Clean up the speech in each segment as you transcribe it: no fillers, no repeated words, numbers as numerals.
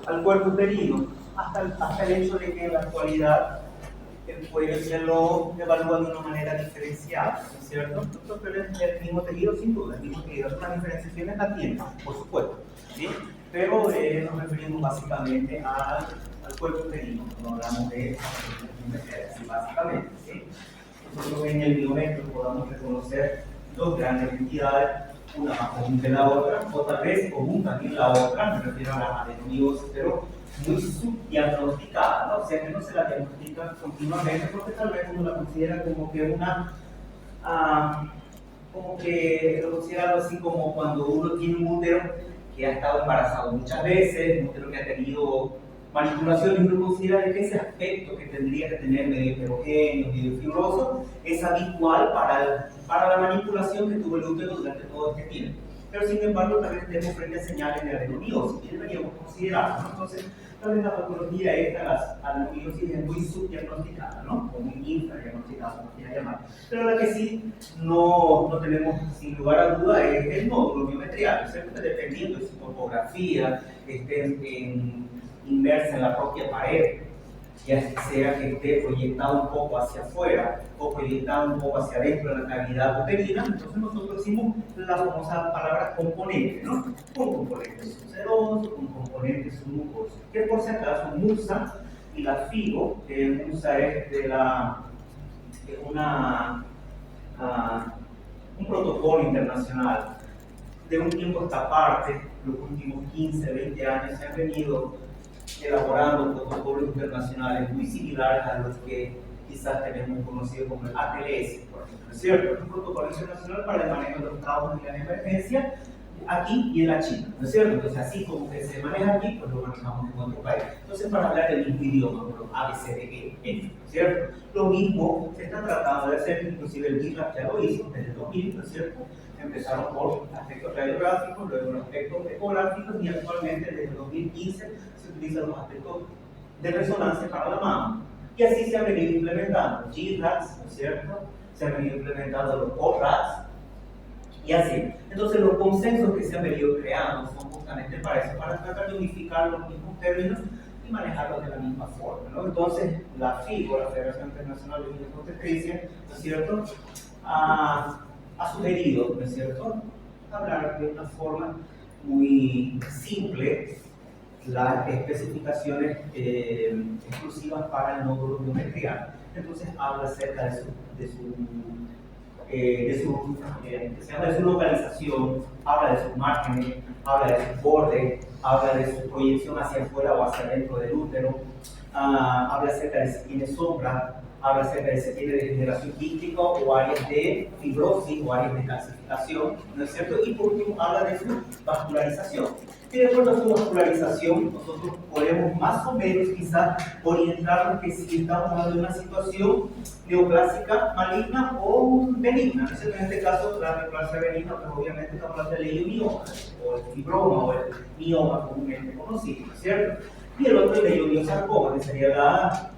al cuerpo uterino, hasta el hecho de que en la actualidad el cuello se lo evalúa de una manera diferenciada, ¿no es cierto? Pero el mismo tejido, sin duda, el mismo tejido. Las diferenciaciones las tiene, por supuesto, ¿sí? Pero nos referimos básicamente al cuerpo uterino, cuando hablamos de básicamente, ¿sí? Nosotros en el biometro podamos reconocer dos grandes entidades, una más común que la otra, o tal vez común también la otra, me refiero a la adenomiosis, pero muy subdiagnosticada, ¿no? O sea, que no se la diagnostica continuamente porque tal vez uno la considera como que como que lo considera algo así como cuando uno tiene un útero que ha estado embarazado muchas veces, un útero que ha tenido manipulación, y uno considera que ese aspecto que tendría que tener medio heterogéneo, medio fibroso, es habitual para la manipulación que tuvo el útero durante todo este tiempo. Pero sin embargo, también tenemos frente a señales de adenomiosis, y deberíamos considerarlo, ¿no? Entonces, tal vez la patología esta, la adenomiosis, es muy subdiagnosticada, ¿no? O muy infradiagnosticada, como quiera llamar. Pero la que sí no tenemos sin lugar a duda es el nódulo biometrial, ¿cierto? Dependiendo de su topografía, inmersa en la propia pared, ya sea que esté proyectado un poco hacia afuera o proyectado un poco hacia adentro de la cavidad uterina, entonces nosotros decimos la famosa palabra componente, ¿no? Un componente subseroso, un componente submucoso, que por si acaso MUSA y la FIGO, que MUSA es de un protocolo internacional. De un tiempo a esta parte, los últimos 15, 20 años, se han venido elaborando protocolos internacionales muy similares a los que quizás tenemos conocido como el ATLS, por ejemplo, ¿no es cierto? Es un protocolo internacional para el manejo de los traumas y las emergencias aquí y en la China, ¿no es cierto? Entonces, así como que se maneja aquí, pues lo manejamos en otro país. Entonces, para hablar del mismo idioma, bueno, A, B, C, D, E, F, ¿no es cierto? Lo mismo se está tratando de hacer, inclusive el GitLab ya lo hizo desde el 2000, ¿no es cierto? Empezaron por aspectos radiográficos, luego aspectos ecográficos, y actualmente desde el 2015 se utilizan los aspectos de resonancia para la mama. Y así se han venido implementando GRADS, ¿no es cierto? Se han venido implementando los ORADS, y así. Entonces, los consensos que se han venido creando son justamente para eso, para tratar de unificar los mismos términos y manejarlos de la misma forma, ¿no? Entonces, la FIGO, la Federación Internacional de Ginecobstetricia, ¿no es cierto?, ha sugerido, ¿no es cierto?, hablar de una forma muy simple las especificaciones exclusivas para el nódulo biometrial. Entonces, habla acerca de su localización, habla de sus márgenes, habla de sus bordes, habla de su proyección hacia afuera o hacia adentro del útero, habla acerca de si tiene sombra, habla acerca de si tiene degeneración quística o áreas de fibrosis o áreas de calcificación, ¿no es cierto? Y por último, habla de su vascularización. Y de acuerdo a su vascularización, nosotros podemos más o menos quizás orientarnos que si estamos hablando de una situación neoplásica maligna o benigna. ¿No es cierto? En este caso, la neoplasia benigna, pues obviamente estamos hablando del leiomioma, o el fibroma, o el mioma comúnmente conocido, ¿no es cierto? Y el otro, el leiomiosarcoma, que sería la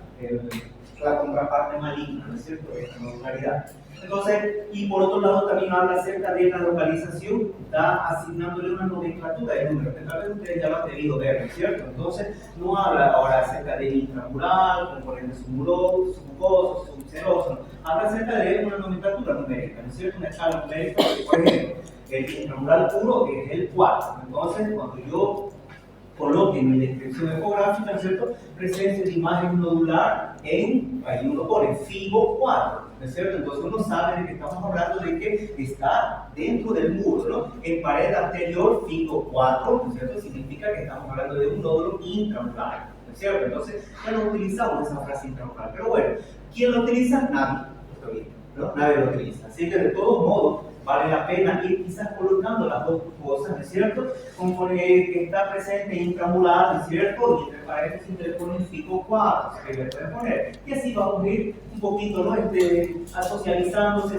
contraparte maligna, ¿no es cierto?, de esta normalidad. Entonces, y por otro lado también habla acerca de la localización, está asignándole una nomenclatura de números, que tal vez ustedes ya lo han debido ver, ¿no es cierto? Entonces, no habla ahora acerca de intramural, componente submucoso, subseroso, habla acerca de una nomenclatura numérica, ¿no es cierto?, una escala numérica, por ejemplo, el intramural puro es el 4, entonces cuando yo coloque en mi descripción ecográfica, ¿no es cierto?, presencia de imagen nodular ahí uno pone FIGO 4, ¿no es cierto? Entonces uno sabe de que estamos hablando de que está dentro del muro, ¿no? En pared anterior FIGO 4, ¿no es cierto?, significa que estamos hablando de un nódulo intramural, ¿no es cierto? Entonces ya no utilizamos esa frase intramural, pero bueno, ¿quién lo utiliza? Nadie, ¿no? Nadie lo utiliza, así que de todos modos vale la pena ir quizás colocando las dos cosas, ¿no es cierto? Como que está presente intramural, ¿no es cierto? Y entre paréntesis le ponen FIGO 4, que le pueden poner. Y así vamos a ir un poquito, ¿no? Socializando,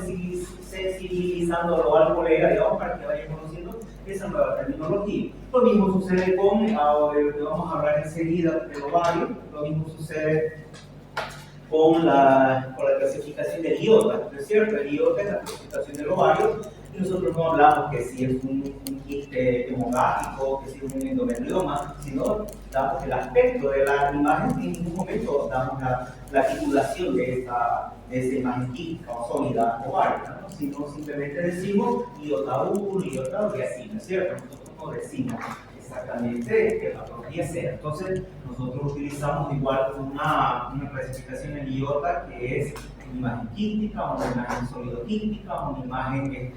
sensibilizándolo al colega, digamos, para que vaya conociendo esa nueva terminología. Lo mismo sucede con, vamos a hablar enseguida del ovario, lo mismo sucede con la clasificación del IOTA, ¿no es cierto? El IOTA es la clasificación del ovario, y nosotros no hablamos que si es un quiste hemográfico, que si es un endometrioma, sino damos el aspecto de la imagen y en ningún momento damos la titulación de esa imagen quística o sólida ovárica, ¿no? Sino simplemente decimos IOTA 1, IOTA 2 y así, ¿no es cierto? Nosotros no decimos exactamente que la patología sea. Entonces, nosotros utilizamos igual una clasificación en IOTA que es una imagen quística, una imagen solidoquística, una imagen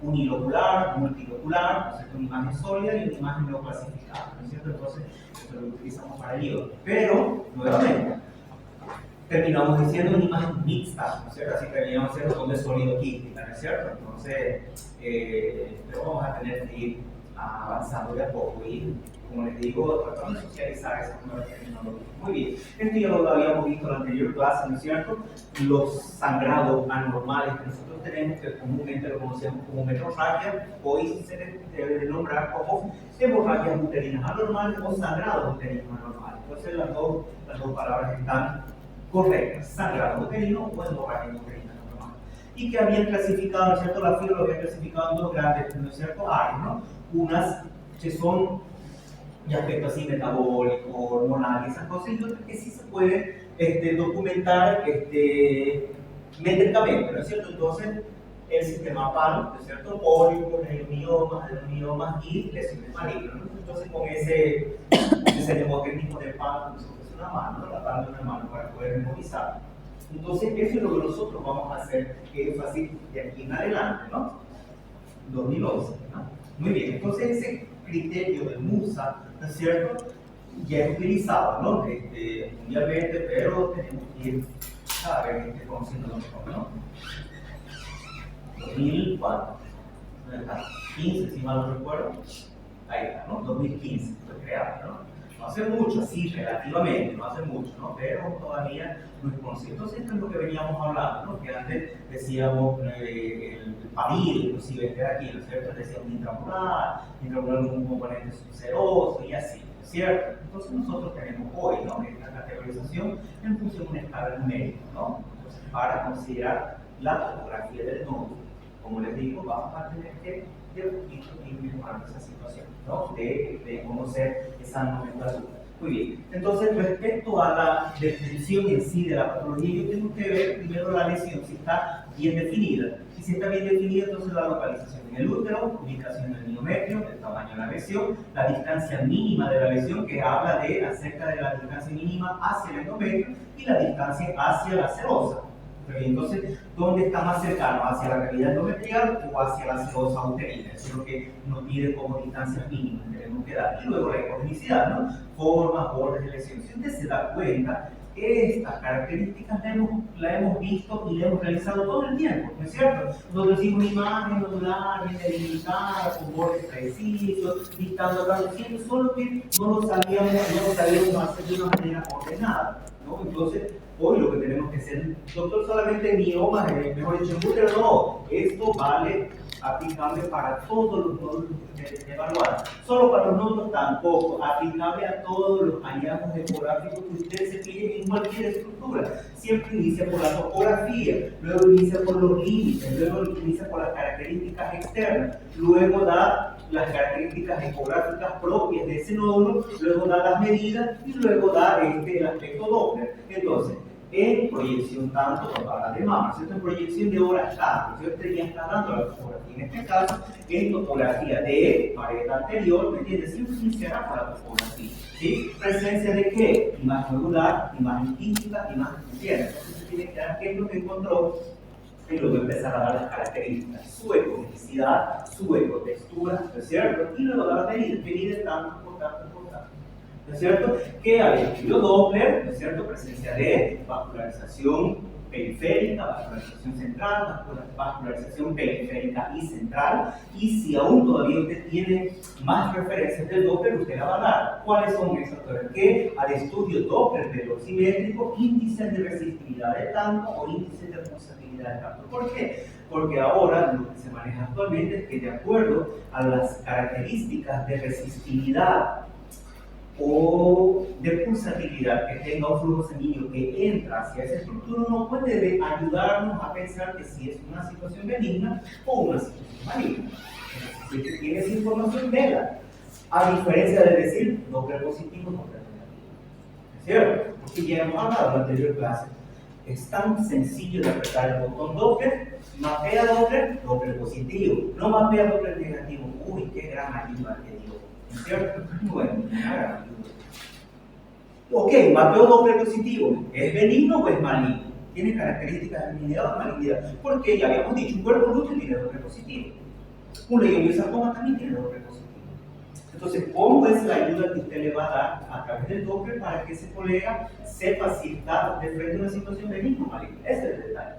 unilocular, multilocular, ¿no? Una imagen sólida y una imagen no clasificada, ¿no es cierto? Entonces, esto lo utilizamos para el IOTA. Pero, nuevamente, terminamos diciendo una imagen mixta, ¿no es cierto? Así terminamos diciendo donde es solidoquística, ¿no es cierto? Entonces, pero vamos a tener que ir avanzando de a poco y, como les digo, tratando de socializar esas nuevas tecnologías. Muy bien, esto ya lo habíamos visto en la anterior clase, ¿no es cierto? Los sangrados anormales que nosotros tenemos, que comúnmente lo conocemos como metrorragia, hoy se debe de nombrar como hemorragias uterinas anormales o sangrados uterinos anormales. Entonces las dos palabras están correctas, sangrado uterino o hemorragia uterina anormal. Y que habían clasificado, ¿no es cierto? La FIO lo había clasificado en dos grandes, ¿no es cierto?, áreas, ¿no? Unas que son de aspecto así metabólico, hormonal y esas cosas, y otras que sí se pueden documentar métricamente, ¿no es cierto? Entonces, el sistema PAL, ¿no es cierto? Pólipos, adenomas y lesiones malignas, ¿no? Entonces, con ese nemotecnismo de PAL, nosotros es una mano, ¿no? La palma de una mano para poder memorizar. Entonces, eso es lo que nosotros vamos a hacer, que es así de aquí en adelante, ¿no? 2011, ¿no? Muy bien, entonces ese criterio de MUSA, ¿no es cierto?, ya es utilizado, ¿no? Mundialmente, pero tenemos que ir a ver conociendo mejor, ¿no? 2004, ¿dónde está? 15, si mal no recuerdo, ahí está, ¿no? 2015 fue creado, ¿no? No hace mucho, sí, relativamente, no hace mucho, ¿no? Pero todavía no es conocido. Entonces, esto es lo que veníamos hablando, ¿no? Que antes decíamos el parir, inclusive este de aquí, ¿no es cierto? Decíamos intramural con un componente subseroso y así, ¿no es cierto? Entonces, nosotros tenemos hoy, ¿no? Esta categorización en función de una escala numérica, ¿no? Entonces, para considerar la topografía del nódulo, como les digo, vamos a tener que ir mejorando esa situación, ¿no? De conocer esa nomenclatura. Muy bien, entonces respecto a la descripción en sí de la patología, yo tengo que ver primero la lesión, si está bien definida. Y si está bien definida, entonces la localización en el útero, ubicación del endometrio, el tamaño de la lesión, la distancia mínima de la lesión, que habla acerca de la distancia mínima hacia el endometrio y la distancia hacia la serosa. Entonces, ¿dónde está más cercano? ¿Hacia la cavidad endometrial o hacia la serosa uterina? Eso es lo que nos pide como distancias mínimas que tenemos que dar. Y luego la ecogenicidad, ¿no? Formas, bordes de lesión. Si usted se da cuenta, estas características la hemos visto y la hemos realizado todo el tiempo, ¿no es cierto? Nosotros decimos una imagen nodular, bien delimitada, con bordes precisos, dictando cada siempre, solo que no lo sabíamos hacer de una manera ordenada, ¿no? Entonces, hoy lo que tenemos que hacer, doctor, solamente miomas, mejor dicho, en útero, no, esto vale aplicable para todos los nódulos que ustedes evaluaron. Solo para los nódulos tampoco, aplicable a todos los hallazgos ecográficos que ustedes se piden en cualquier estructura. Siempre inicia por la topografía, luego inicia por los límites, luego inicia por las características externas, luego da las características ecográficas propias de ese nódulo, luego da las medidas y luego da el aspecto Doppler. Entonces, en proyección tanto cuando habla de mama, ¿cierto? En proyección de horas tanto, ¿cierto? Ya está dando la topografía. En este caso, en topografía de pared anterior, ¿me entiendes? Siempre iniciará por la topografía, ¿sí? ¿Presencia de qué? Imagen nodular, imagen quística, imagen interna. Entonces, se tiene que dar qué es lo que encontró y luego empezar a dar las características, su ecogenicidad, su ecotextura, ¿no es cierto? Y luego dar las medidas tanto por tanto. ¿No es cierto? Que al estudio Doppler, ¿no es cierto? Presencia de vascularización periférica, vascularización central, vascularización periférica y central. Y si aún todavía usted tiene más referencias del Doppler, usted la va a dar. ¿Cuáles son esas? Que al estudio Doppler velocimétrico, índices de resistividad de tanto o índices de pulsatividad de tanto. ¿Por qué? Porque ahora lo que se maneja actualmente es que de acuerdo a las características de resistividad o de pulsatividad que tenga un flujo sanguíneo que entra hacia esa estructura no puede ayudarnos a pensar que si es una situación benigna o una situación maligna. Si tienes información, vela. A diferencia de decir Doppler positivo, Doppler negativo. ¿Es cierto? Porque ya hemos hablado en la anterior clase. Es tan sencillo de apretar el botón Doppler, mapea Doppler, Doppler positivo. No mapea Doppler negativo. Uy, qué gran ayuda que dio. ¿Es cierto? Bueno, una gran ayuda. Ok, mapeo Doppler positivo. ¿Es benigno o es maligno? Tiene características de benignidad o malignidad. Porque ya habíamos dicho, un cuerpo lúteo tiene Doppler positivo. Un leiomyosarcoma también tiene Doppler positivo. Entonces, ¿cómo es la ayuda que usted le va a dar a través del Doppler para que ese colega sepa si está de frente a una situación benigna o maligna? Ese es el detalle.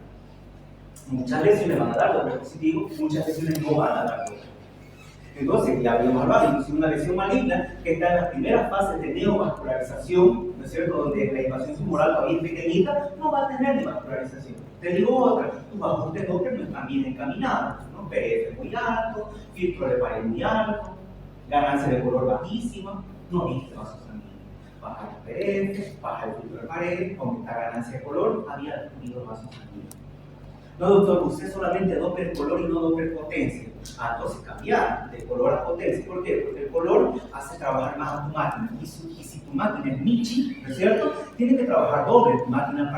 Muchas lesiones van a dar Doppler positivo, muchas lesiones no van a dar Doppler. Entonces, ya habíamos hablado, inclusive una lesión maligna que está en las primeras fases de neovascularización, ¿no es cierto?, donde la invasión tumoral todavía es pequeñita, no va a tener neovascularización. Te digo otra, tus ajustes Doppler no están bien encaminados, ¿no? PF muy alto, filtro de pared muy alto, ganancia de color bajísima, no viste vasos sanguíneos. Baja el PF, baja el filtro de pared, aumenta ganancia de color, había descubierto vasos sanguíneos. No, doctor, usé solamente Doppler color y no Doppler potencia. Entonces cambiar de color a potencia. ¿Por qué? Porque el color hace trabajar más a tu máquina. Y si tu máquina es Michi, ¿no es cierto? Tiene que trabajar doble tu máquina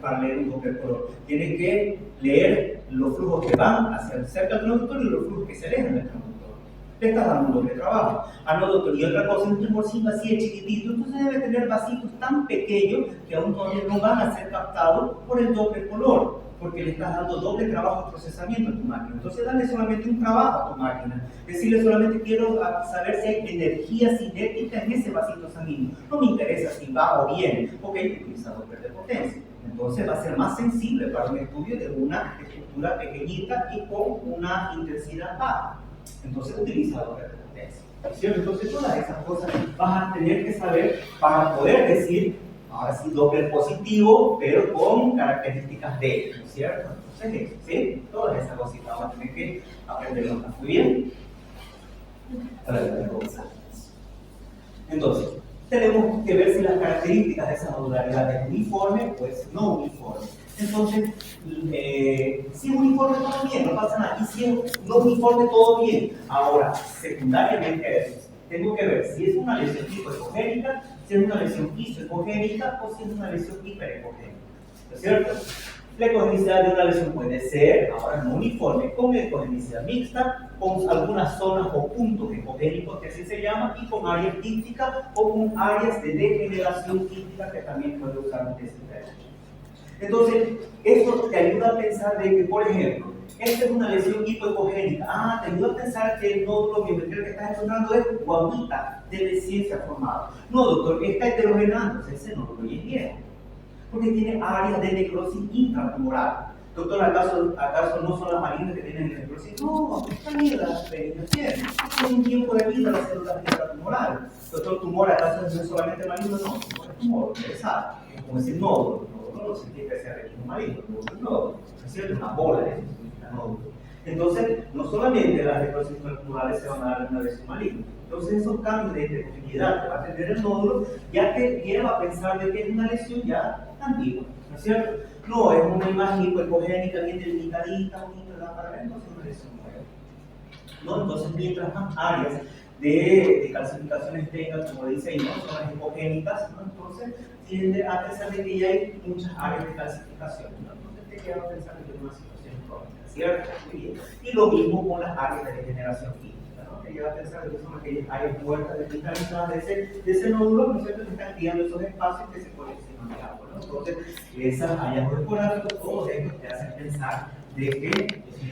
para leer un Doppler color. Tiene que leer los flujos que van hacia cerca del transductor y los flujos que se alejan del transductor. Le estás dando un doble trabajo. No, doctor, y otra cosa, un tumorcito así de chiquitito, entonces debe tener vasitos tan pequeños que aún todavía no van a ser captados por el Doppler color, porque le estás dando doble trabajo de procesamiento a tu máquina. Entonces, dale solamente un trabajo a tu máquina. Decirle solamente quiero saber si hay energía cinética en ese vasito sanguíneo. No me interesa si va o viene. Ok, utiliza Doppler de potencia. Entonces, va a ser más sensible para un estudio de una estructura pequeñita y con una intensidad baja. Entonces, utiliza Doppler de potencia. ¿Cierto? Entonces, todas esas cosas vas a tener que saber para poder decir, ahora sí, Doppler positivo, pero con características D, ¿no es cierto? Entonces, ¿sí? Todas esas cositas vamos a tener que aprenderlas muy bien. Entonces, tenemos que ver si las características de esa nodularidad es uniforme o es no uniforme. Entonces, si es uniforme todo bien, no pasa nada. Y si es no uniforme todo bien. Ahora, secundariamente a eso, tengo que ver si es una lesión hipoecogénica, si es una lesión isoecogénica o si es una lesión hiperecogénica. ¿No es cierto? La ecogenicidad de una lesión puede ser, ahora no uniforme, con ecogenicidad mixta, con algunas zonas o puntos ecogénicos, que así se llama, y con áreas quísticas o con áreas de degeneración quística que también puede usar un TCT. Entonces, esto te ayuda a pensar de que, por ejemplo, esta es una lesión hipoecogénica. Te ayuda a pensar que el nódulo biométrico que estás encontrando es guamita de desciencia formada. No, doctor, está heterogenándose ese nódulo y es viejo, porque tiene áreas de necrosis intratumoral. Doctor, ¿acaso no son las malignas que tienen necrosis? No, también las benignas tienen. Tiene un tiempo de vida las células intratumorales. Doctor, ¿tumor acaso no es solamente maligno? No, tumor es tumor, usted sabe. Es como decir nódulo. No significa que sea requisito maligno, no, es cierto, una bola de nódulo. Entonces, no solamente las necrosis intratumorales se van a dar en una lesión maligna. Entonces, esos cambios de heterogeneidad que va a tener el nódulo ya te lleva a pensar de que es una lesión ya ambigua, ¿no es cierto? No, es una imagen hipoecogénica bien delimitadita, bonita, para ver, entonces es una lesión nueva. ¿No? Entonces, mientras más áreas de calcificaciones tengan, como dice ahí, ¿no? Son las hipogénicas, ¿no? Entonces tiende a pensar de que ya hay muchas áreas de calcificación, ¿no? Entonces te queda pensar que es una situación crónica, ¿cierto? Muy bien. Y lo mismo con las áreas de degeneración química, ¿no? Te lleva a pensar que son aquellas áreas muertas desvitalizadas de ese nódulo, ¿no es cierto? Que están creando esos espacios que se coleccionan de agua, ¿no? Entonces, esas hallazgos esporádicos, todos estos te hacen pensar de que es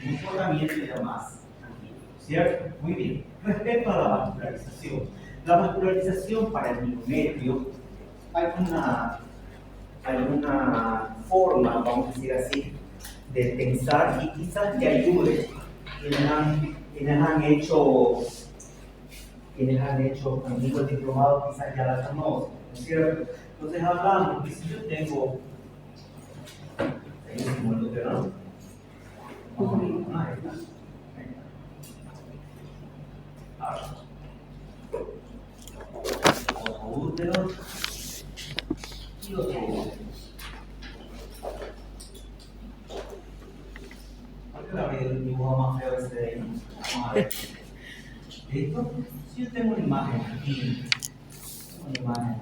un comportamiento ya más antiguo, ¿cierto? Muy bien. Respecto a la vascularización para el miometrio, hay una forma, vamos a decir así, de pensar y quizás te ayude quienes han hecho conmigo el diplomado, quizás ya la conocen, ¿no es cierto? Entonces hablamos que si yo tengo útero, aquí una imagen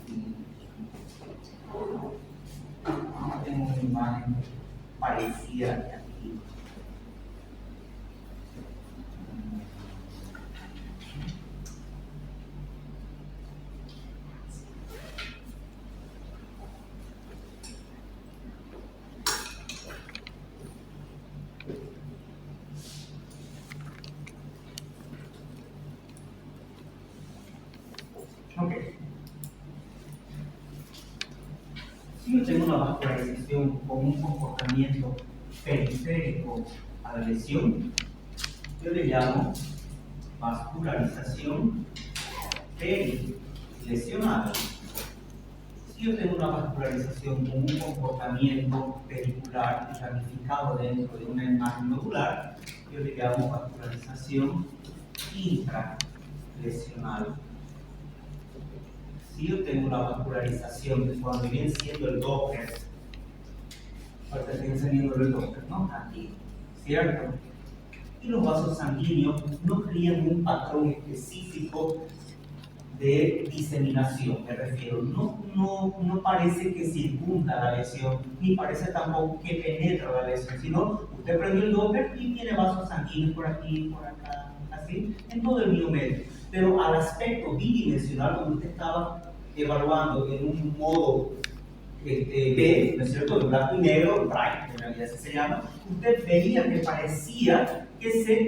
aquí. Tengo una imagen parecida aquí. Ok. Si yo tengo una vascularización con un comportamiento periférico a la lesión, yo le llamo vascularización perilesional. Si yo tengo una vascularización con un comportamiento pericular y ramificado dentro de una imagen nodular, yo le llamo vascularización intralesional. Si yo tengo una vascularización que cuando viene siendo el Doppler, ahorita estoy enseñando el Doppler, ¿no? Aquí, ¿cierto? Y los vasos sanguíneos no crían un patrón específico de diseminación, me refiero. No parece que circunda la lesión, ni parece tampoco que penetra la lesión, sino usted prendió el Doppler y tiene vasos sanguíneos por aquí, por acá, así, en todo el miomedio. Pero al aspecto bidimensional, como usted estaba evaluando en un modo B, ¿no es cierto?, de blanco y negro, bright, en realidad así se llama, usted veía que parecía que se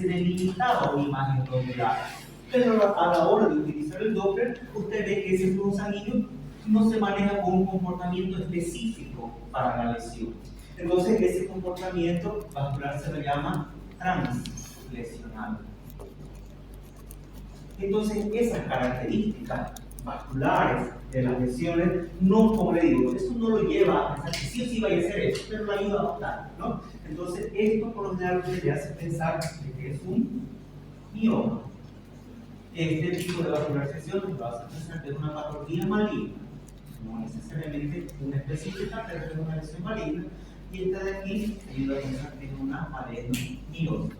delimitaba una imagen nodular. Pero a la hora de utilizar el Doppler, usted ve que ese flujo sanguíneo no se maneja con un comportamiento específico para la lesión. Entonces, ese comportamiento vascular se le llama translesional. Entonces, esas características vasculares de las lesiones, no, como le digo, eso no lo lleva a pensar que sí o sí vaya a ser eso, pero lo ayuda bastante, ¿no? Entonces, esto por lo general le hace pensar que es un mioma. Este tipo de vascularización lo hace pensar que es una patología maligna, no necesariamente una específica, pero es una lesión maligna, y esta de aquí ayuda a pensar que es una adenomioma.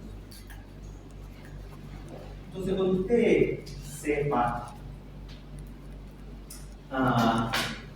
Entonces, cuando usted sepa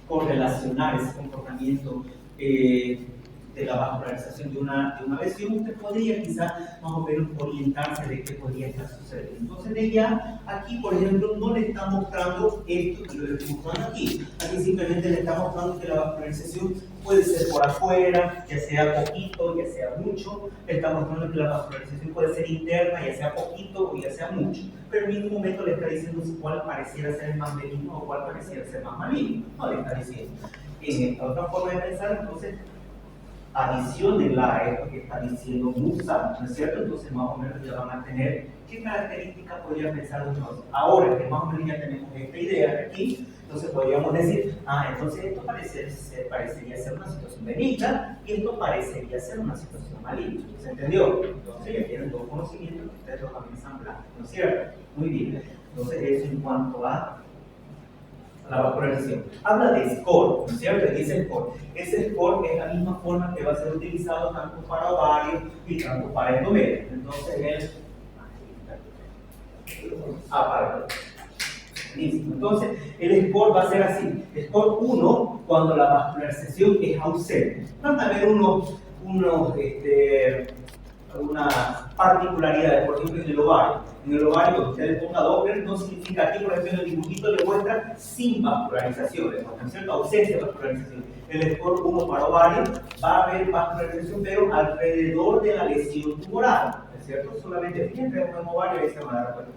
correlacionar ese comportamiento de la vascularización de una lesión, usted podría quizás más o menos orientarse de qué podría estar sucediendo. Entonces, de ya, aquí, por ejemplo, no le está mostrando esto que le estoy mostrando aquí. Aquí simplemente le está mostrando que la vascularización puede ser por afuera, ya sea poquito, ya sea mucho. Le está mostrando que la vascularización puede ser interna, ya sea poquito o ya sea mucho. Pero en ningún momento le está diciendo cuál pareciera ser más benigno o cuál pareciera ser más maligno. No le está diciendo. En esta otra forma de pensar, entonces, adiciónenla a esto que está diciendo Musa, ¿no es cierto? Entonces más o menos ya van a tener qué características podría pensar uno. Ahora que más o menos ya tenemos esta idea de aquí, entonces podríamos decir, entonces esto parecería ser una situación benigna y esto parecería ser una situación maligna. ¿Se entendió? Entonces ya tienen dos conocimientos que ustedes los van a ensamblar, ¿no es cierto? Muy bien. Entonces eso en cuanto a la vascularización. Habla de score, ¿no es cierto? Dice score. Ese score es la misma forma que va a ser utilizado tanto para ovarios y tanto para endometrio. Entonces, listo. Entonces, el score va a ser así. Score 1 cuando la vascularización es ausente. Van a ver unas particularidades, por ejemplo, en el ovario. En el ovario, cuando usted le ponga Doppler, no significa aquí, por ejemplo, en el dibujito le muestra sin vascularización, le muestra cierta ausencia de vascularización. El score 1 para ovario va a haber vascularización, pero alrededor de la lesión tumoral, ¿es cierto? Solamente fíjense en ovario y ahí se van a dar cuenta.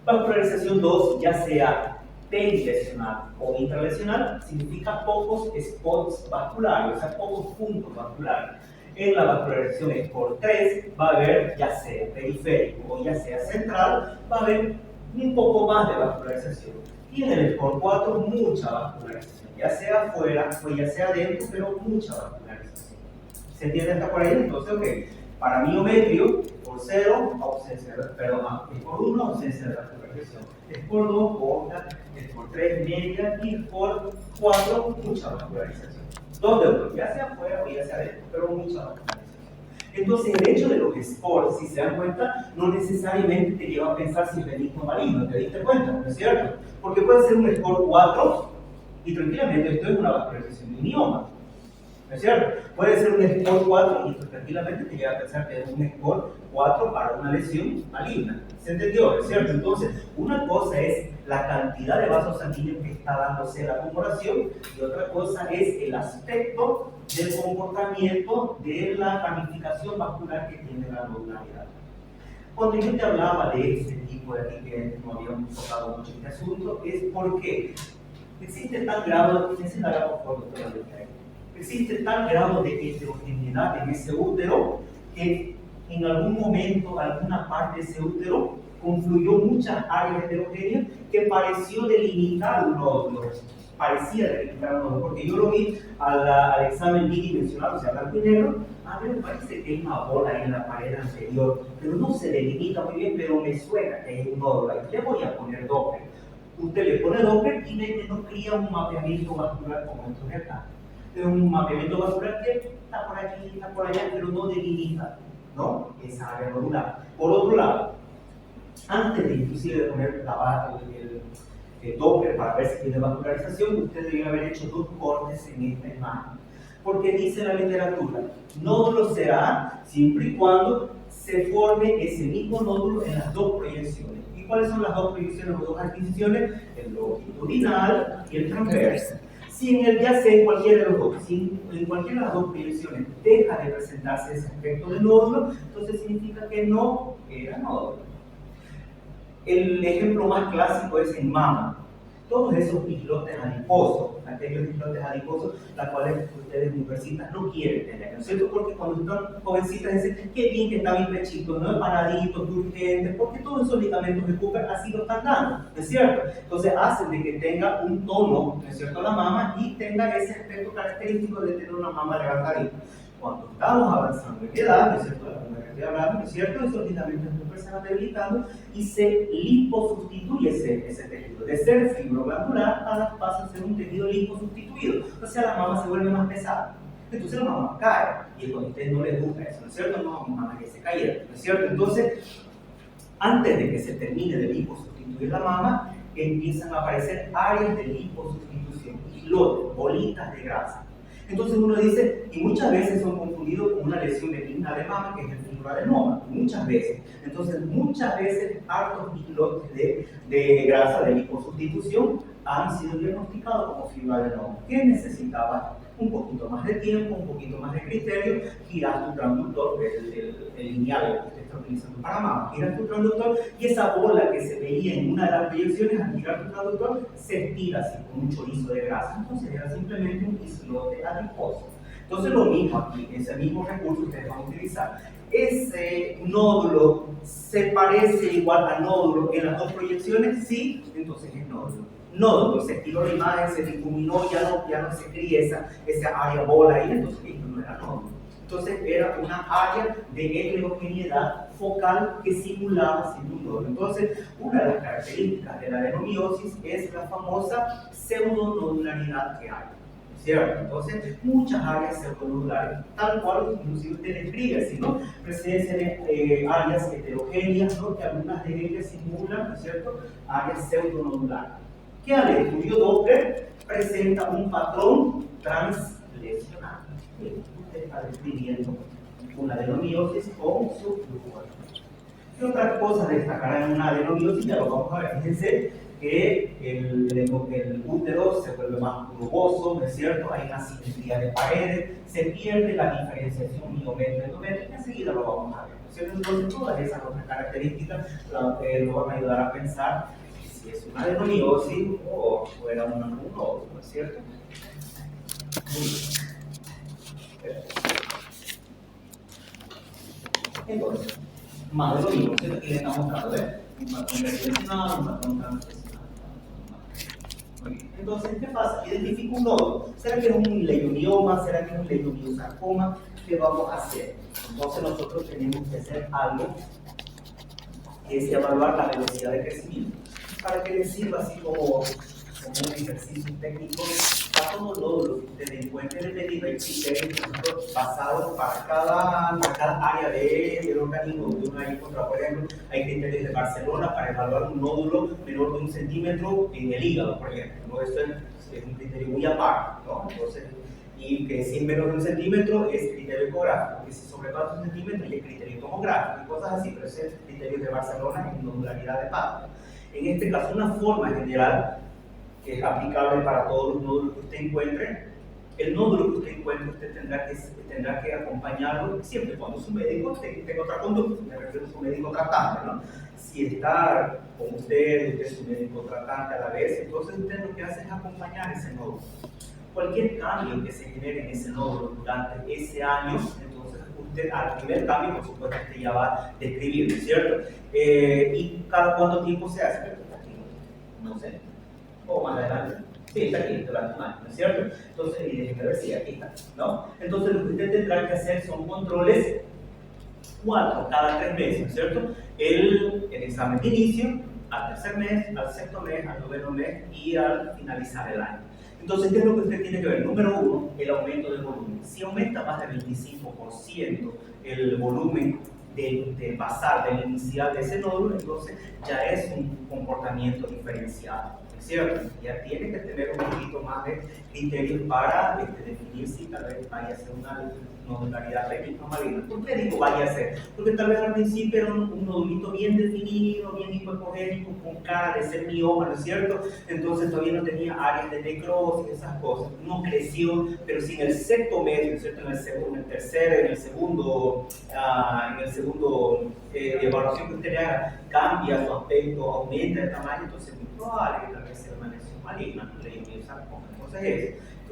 Vascularización 2, ya sea perilesional o intralesional, significa pocos spots vasculares, o sea, pocos puntos vasculares. En la vascularización score 3 va a haber, ya sea periférico o ya sea central, va a haber un poco más de vascularización. Y en el score 4 mucha vascularización, ya sea afuera o ya sea adentro, pero mucha vascularización. ¿Se entiende hasta por ahí? Entonces, ok, para miometrio, por 0, ausencia de, por 1, ausencia de vascularización. Score 2, poca, score 3, media, y score 4, mucha vascularización. ¿Dónde? Ya sea afuera o ya sea adentro, pero mucha vascularización. Entonces, el hecho de los scores, si se dan cuenta, no necesariamente te lleva a pensar si es benigno o maligno, ¿te diste cuenta? ¿No es cierto? Porque puede ser un score 4 y tranquilamente esto es una vascularización de un mioma. ¿No es cierto? Puede ser un score 4 y esto tranquilamente te lleva a pensar que es un score 4 para una lesión maligna. ¿Se entendió? ¿Es cierto? Entonces, una cosa es la cantidad de vasos sanguíneos que está dándose la tumoración y otra cosa es el aspecto del comportamiento de la ramificación vascular que tiene la nodularidad. Cuando yo te hablaba de este tipo de aquí que no habíamos tocado mucho este asunto, es porque existe tal grado, existe tal grado de heterogeneidad en ese útero que en algún momento, alguna parte de ese útero confluyó muchas áreas heterogéneas que pareció delimitar un nódulo. Parecía delimitar un nódulo, porque yo lo vi al examen bidimensional, o sea, blanco y negro. A ver, parece que hay una bola ahí en la pared anterior, pero no se delimita muy bien, pero me suena que hay un nódulo ahí. Le voy a poner Doppler. Usted le pone Doppler y ve que no cría un mapeamiento vascular como esto de acá. Es un mapeamiento vascular que está por aquí, está por allá, pero no delimita, ¿no? Esa área nodular. Por otro lado, antes de inclusive poner el Doppler para ver si tiene vascularización, usted debería haber hecho 2 cortes en esta imagen. Porque dice la literatura, nódulo será siempre y cuando se forme ese mismo nódulo en las 2 proyecciones. ¿Y cuáles son las 2 proyecciones o 2 adquisiciones? El longitudinal y el transverso. Si en el ya sea en cualquiera de los dos, si en cualquiera de las 2 proyecciones deja de presentarse ese aspecto de nódulo, entonces significa que no era nódulo. El ejemplo más clásico es en mama. Todos esos islotes adiposos, aquellos islotes adiposos, las cuales ustedes mujercitas no quieren tener, ¿no es cierto? Porque cuando están jovencitas dicen, qué bien que está mi pechito, no es paradito, turgente, porque todos esos ligamentos de Cooper así lo están dando, ¿no es cierto? Entonces hacen de que tenga un tono, ¿no es cierto?, la mama y tenga ese aspecto característico de tener una mama levantadita. Cuando estamos avanzando en edad, ¿no es cierto?, estoy hablando, ¿no es cierto?, esos ligamentos se van debilitando y se liposustituye ese tejido. De ser fibroglandular pasa a ser un tejido liposustituido. O sea, la mama se vuelve más pesada. Entonces la mama cae. Y a ustedes no les gusta eso, ¿no es cierto? No, mi mamá que se cayera, ¿no es cierto? Entonces, antes de que se termine de liposustituir la mama, empiezan a aparecer áreas de liposustitución, islotes, bolitas de grasa. Entonces uno dice, y muchas veces son confundidos con una lesión benigna de mama, que es el fibroadenoma, muchas veces. Entonces, muchas veces hartos islotes de grasa de liposustitución han sido diagnosticados como fibroadenoma. ¿Qué necesitaba? Un poquito más de tiempo, un poquito más de criterio, giras tu transductor, que es el lineal que está utilizando para mama, giras tu transductor y esa bola que se veía en una de las proyecciones, al girar tu transductor, se estira así con un chorizo de grasa. Entonces era simplemente un islote adiposo. Entonces lo mismo aquí, ese mismo recurso ustedes van a utilizar. Ese nódulo se parece igual al nódulo en las 2 proyecciones, sí, entonces es nódulo. Nódulo, se estiró la imagen, se difuminó, ya no se cría esa área bola ahí, entonces esto no era nódulo. Entonces era una área de heterogeneidad focal que simulaba siendo un nódulo. Entonces, una de las características de la adenomiosis es la famosa pseudonodularidad que hay. ¿Cierto? Entonces, muchas áreas pseudonodulares, tal cual inclusive usted describe, sino presencia de áreas heterogéneas, ¿no?, que algunas de ellas simulan, ¿no es cierto?, áreas pseudonodulares. Que al estudio Doppler presenta un patrón translesional. Usted está describiendo una adenomiosis con su flujo. ¿Qué otras cosas destacarán en una adenomiosis? Ya lo vamos a ver. Fíjense que el útero se vuelve más rugoso, ¿no es cierto? Hay una simetría de paredes, se pierde la diferenciación miometro-endométrica, enseguida lo vamos a ver, ¿no es cierto? Entonces, todas esas otras características nos van a ayudar a pensar si es una adenomiosis o era un nódulo, ¿no es cierto? Muy bien. Entonces, más de lo mismo, que aquí le estamos mostrando, ¿eh? Un patrón residencial, un patrón transversal. Muy bien. Entonces, ¿qué pasa? Identifico un nódulo. ¿Será que es un leionioma? ¿Será que es un leiomyosarcoma? ¿Qué vamos a hacer? Entonces, nosotros tenemos que hacer algo que es evaluar la velocidad de crecimiento. Para que les sirva así como como un ejercicio técnico, para todos los nódulos que ustedes encuentren en el pedido, hay criterios basados para cada área del organismo donde uno hay encontrado. Por ejemplo, hay criterios de Barcelona para evaluar un nódulo menor de 1 centímetro en el hígado, por ejemplo, ¿no? Eso es un criterio muy aparte, ¿no? Entonces, y que si es menos de 1 centímetro es criterio ecográfico, que si sobrepasa 1 centímetro es criterio tomográfico y cosas así, pero ese es el criterio de Barcelona en nodularidad de pata. En este caso, una forma general que es aplicable para todos los nódulos que usted encuentre, el nódulo que usted encuentre, usted tendrá que acompañarlo siempre cuando su médico tenga otra conducta, me refiero a su médico tratante, ¿no? Si está con usted es su médico tratante a la vez, entonces usted lo que hace es acompañar ese nódulo. Cualquier cambio que se genere en ese nódulo durante ese año, entonces usted al primer cambio, por supuesto, usted ya va a describirlo, ¿cierto? ¿Y cada cuánto tiempo se hace? No sé, o más adelante. Sí, está aquí, durante un año, ¿no es cierto? Entonces, y déjenme ver si aquí está, ¿no? Entonces, lo que usted tendrá que hacer son controles 4 cada 3 meses, ¿no es cierto? El examen de inicio, al tercer mes, al sexto mes, al noveno mes y al finalizar el año. Entonces, ¿qué es lo que usted tiene que ver? Número 1, el aumento del volumen. Si aumenta más del 25% el volumen de pasar del inicial de ese nódulo, entonces ya es un comportamiento diferenciado, ¿cierto? Ya tiene que tener un poquito más de criterios para definir si tal vez vaya a ser una nodularidad benigna o maligna. ¿Por qué digo vaya a ser? Porque tal vez al principio era un nodulito bien definido, bien hipocogénico, con cara de ser mioma, ¿no es cierto? Entonces todavía no tenía áreas de necrosis, esas cosas. No creció, pero si en el sexto mes, ¿no es cierto? En el tercer, en el segundo evaluación que usted le haga, cambia su aspecto, aumenta el tamaño, entonces es muy probable que tal vez sea una lesión maligna, leiomyosarcoma.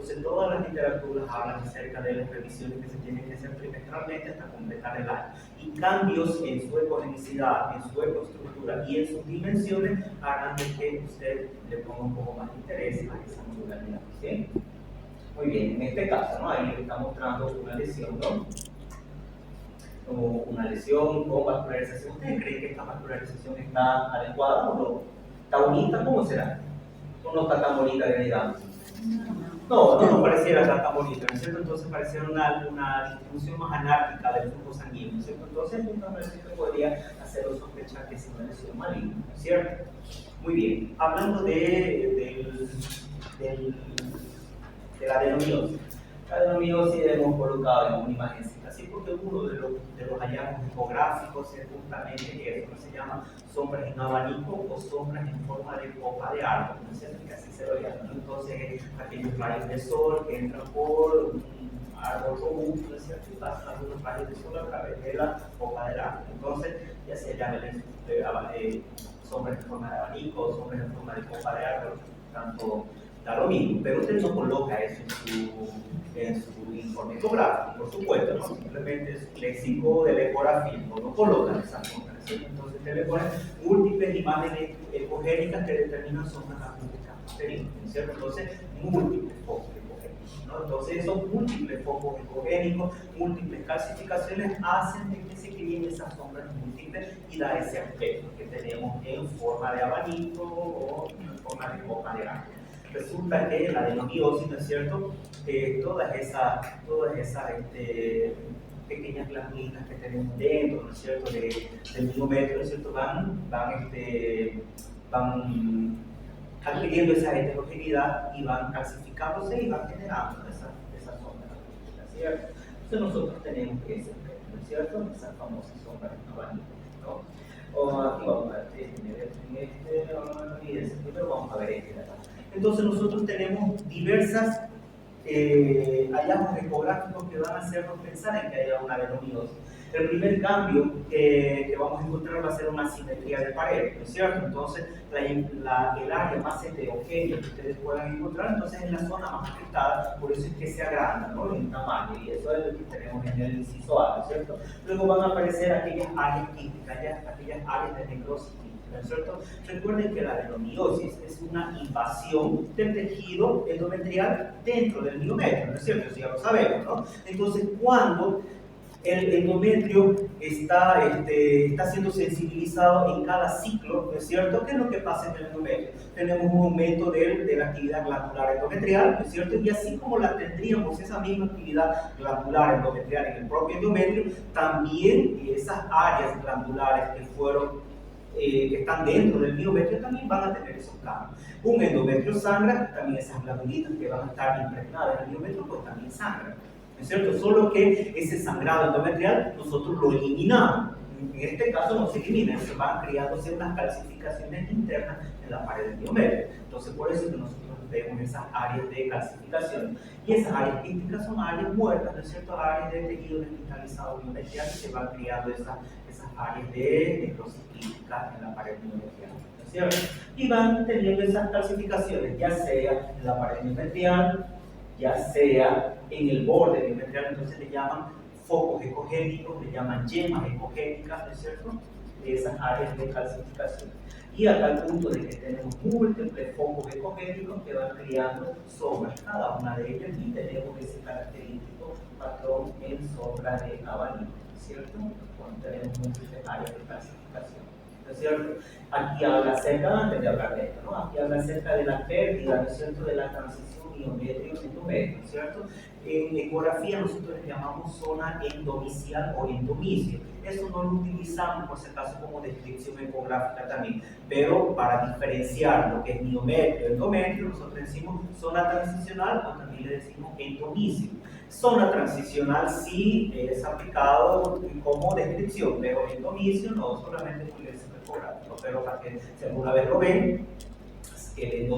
Entonces todas las literaturas hablan acerca de las revisiones que se tienen que hacer trimestralmente hasta completar el año. Y cambios en su ecogenicidad, en su ecoestructura y en sus dimensiones harán de que usted le ponga un poco más de interés a esa modularidad, ¿sí? Muy bien, en este caso, ¿no? Ahí le está mostrando una lesión, ¿no? Una lesión con vascularización. ¿Ustedes creen que esta vascularización está adecuada o no? ¿Está bonita? ¿Cómo será? ¿O no está tan bonita de realidad? No pareciera tan bonita, ¿no es cierto? Entonces pareciera una distribución más anárquica del flujo sanguíneo, ¿no es cierto? Entonces una lesión que podría hacerlo sospechar que es una lesión maligna, ¿no es cierto? Muy bien, hablando de la adenomiosis. La adenomiosis hemos colocado en una imagencita así porque uno de los hallazgos ecográficos es justamente eso, que se llama sombras en abanico o sombras en forma de copa de árbol, ¿no es cierto? Que así se lo llaman. Entonces, aquellos rayos de sol que entran por un árbol robusto, ¿no es cierto? Y pasan algunos rayos de sol a través de la copa del árbol. Entonces, ya se llama sombras en forma de abanico o sombras en forma de copa de árbol, tanto da lo mismo, pero usted no coloca eso en su informe ecográfico, por supuesto, ¿no? Simplemente es léxico de la ecografía, no colocan esas sombras, ¿sí? Entonces usted le pone múltiples imágenes ecogénicas que determinan sombras acústicas posteriores, ¿cierto? Entonces, múltiples focos ecogénicos, ¿no? Entonces esos múltiples focos ecogénicos, múltiples calcificaciones hacen de que se creen esas sombras múltiples y da ese aspecto que tenemos en forma de abanico o en forma de copa de árbol. Resulta que la adenomiosis, ¿no es cierto? Todas esas pequeñas glandulitas que tenemos dentro, ¿no es cierto? Del miometrio, ¿no es cierto? Van adquiriendo esa heterogeneidad y van calcificándose y van generando esas sombras, ¿no es cierto? Entonces nosotros tenemos ese efecto, ¿no es cierto? Esas famosas sombras abanicos, ¿no? O aquí vamos a ver, primero vamos a ver este de acá. Entonces nosotros tenemos diversas hallazgos ecográficos que van a hacernos pensar en que haya una adenomiosis. El primer cambio que vamos a encontrar va a ser una simetría de pared, ¿no es cierto? Entonces el área más heterogénea que ustedes puedan encontrar, entonces es la zona más afectada, por eso es que se agranda, ¿no? En tamaño, y eso es lo que tenemos en el inciso A, ¿no es cierto? Luego van a aparecer aquellas áreas quísticas, aquellas áreas de necrosis, ¿no es cierto? Recuerden que la adenomiosis es una invasión del tejido endometrial dentro del miometrio, ¿no es cierto? Eso ya lo sabemos, ¿no? Entonces, cuando El endometrio está siendo sensibilizado en cada ciclo, ¿no es cierto? ¿Qué es lo que pasa en el endometrio? Tenemos un aumento de la actividad glandular endometrial, ¿no es cierto? Y así como la tendríamos, esa misma actividad glandular endometrial en el propio endometrio, también esas áreas glandulares que están dentro del endometrio también van a tener esos cambios. Un endometrio sangra, también esas glandulitas que van a estar impregnadas en el endometrio, pues también sangran. ¿No es cierto? Solo que ese sangrado endometrial nosotros lo eliminamos. En este caso no se elimina, se van creándose unas calcificaciones internas en la pared del endometrio. Entonces por eso es que nosotros vemos esas áreas de calcificación. Y esas áreas quísticas son áreas muertas, ¿no es cierto? Áreas de tejido desvitalizado endometrial, y se van creando esas áreas de necrosis quística en la pared endometrial. ¿No es cierto? Y van teniendo esas calcificaciones, ya sea en la pared endometrial, ya sea en el borde endometrial, entonces le llaman focos ecogénicos, le llaman yemas ecogénicas, ¿no es cierto? De esas áreas de calcificación. Y a tal punto de que tenemos múltiples focos ecogénicos que van creando sombras, cada una de ellas, y tenemos ese característico patrón en sombra de abanico, ¿cierto? Cuando tenemos múltiples áreas de calcificación. ¿No es cierto? Aquí habla acerca, antes de hablar de esto, ¿no? Aquí habla acerca de la pérdida, ¿no es cierto?, de la transición miometrio-endometrio, ¿no es cierto? En ecografía nosotros le llamamos zona endomicial o endomicio. Eso no lo utilizamos, por si acaso, como descripción ecográfica también, pero para diferenciar lo que es miometrio y endometrio, nosotros decimos zona transicional o también le decimos endomicio. Zona transicional sí es aplicado como descripción, pero endomicio no, solamente utiliza ecográfico. Pero para que si alguna vez lo ven,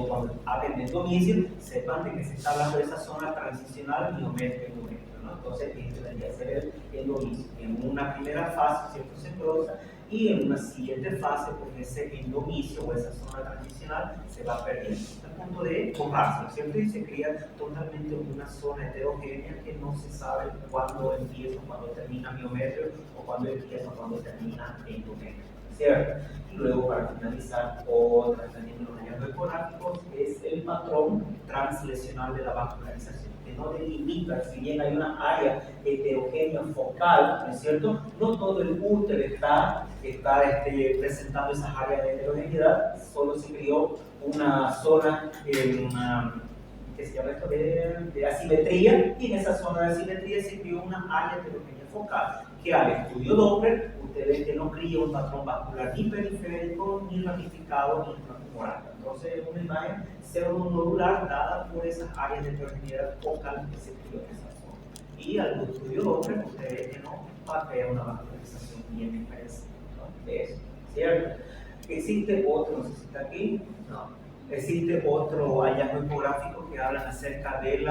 cuando hablen de endomicio, sepan de que se está hablando de esa zona transicional miometrio-endometrio, ¿no? Entonces, este debería ser el endomicio. En una primera fase, ¿cierto?, se cruza, y en una siguiente fase, pues ese endomicio o esa zona transicional se va perdiendo, al punto de borrarse, ¿cierto? Y se crea totalmente una zona heterogénea que no se sabe cuándo empieza, cuándo termina miometrio, o cuándo empieza, o cuándo termina endometrio, ¿cierto? Y luego, para finalizar, otra también de los hallazgos ecográficos es el patrón translesional de la vascularización, que no delimita, si bien hay una área heterogénea focal, ¿no es cierto? No todo el útero está presentando esas áreas de heterogeneidad, solo se creó una zona que se llama esto de asimetría, y en esa zona de asimetría se creó una área heterogénea focal, que al estudio Doppler, ustedes que no cría un patrón vascular ni periférico, ni ramificado, ni intrahumoral. Entonces es una imagen pseudonodular dada por esas áreas de heterogeneidad focal que se crió en esa zona. Y al estudio Doppler, ustedes que no va a crear una vascularización bien diferenciada, ¿no?, de eso, ¿cierto? Existe otro, no sé si está aquí, no. Existe otro hallazgo ecográfico que habla acerca del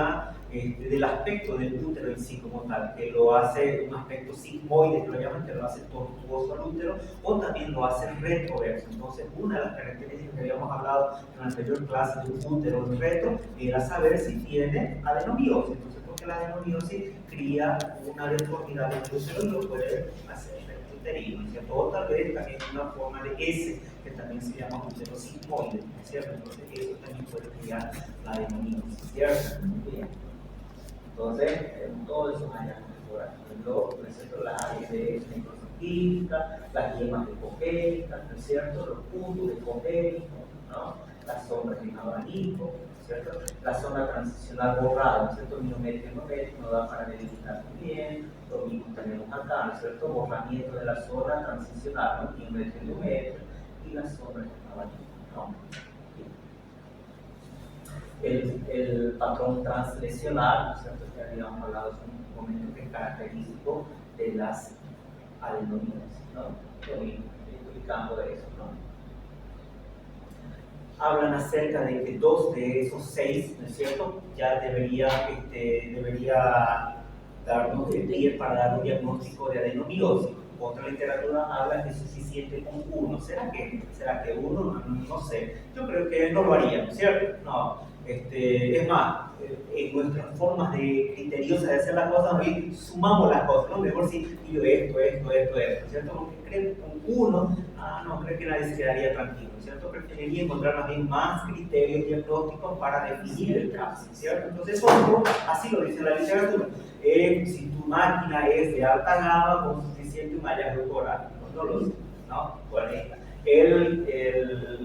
aspecto del útero en sí como tal, que lo hace un aspecto sigmoide, que lo llaman, que lo hace tortuoso al útero, o también lo hace retroverso. Entonces, una de las características que habíamos hablado en la anterior clase de un útero retro era saber si tiene adenomiosis. Entonces, porque la adenomiosis cría una deformidad del útero y lo puede hacer uterino, ¿cierto? O tal vez también una forma de S, que también se llama útero sigmoide, ¿cierto? Entonces eso también puede crear la adenomiosis, ¿cierto? Bien. Entonces, todos esos hallazgos ejemplo, las áreas de necrosis quística, las yemas ecogénicas, ¿no es cierto?, los puntos ecogénicos, ¿no?, las sombras en abanico, ¿cierto?, la zona transicional borrada, ¿no es cierto?, miometrio-endometrio no da para delimitar muy bien, lo mismo tenemos acá, ¿no es cierto?, borramiento de la zona transicional, ¿no?, miometrio-endometrio, y las sombras en abanico, ¿no? El patrón translesional, ¿no es cierto?, que habíamos hablado hace un momento, que es característico de las adenomías, ¿no? Lo mismo, explicando eso, ¿no? Hablan acerca de que 2 de esos 6, ¿no es cierto?, ya debería darnos el pie para dar un diagnóstico de adenomiosis. Otra literatura habla que es suficiente con 1. ¿Será que 1? No sé. Yo creo que no lo haría, ¿cierto? No. Es más, en nuestras formas de criteriosas de hacer las cosas, sumamos las cosas, ¿no? Mejor si pido esto, ¿cierto? Porque creen con uno, no, creo que nadie se quedaría tranquilo, ¿cierto? Preferiría encontrar más bien más criterios diagnósticos para definir el caso, ¿cierto? Entonces, así lo dice la literatura. Si tu máquina es de alta gama, con suficiente un hallazgo ecográfico, no lo sé, ¿no? Bueno, ahí está.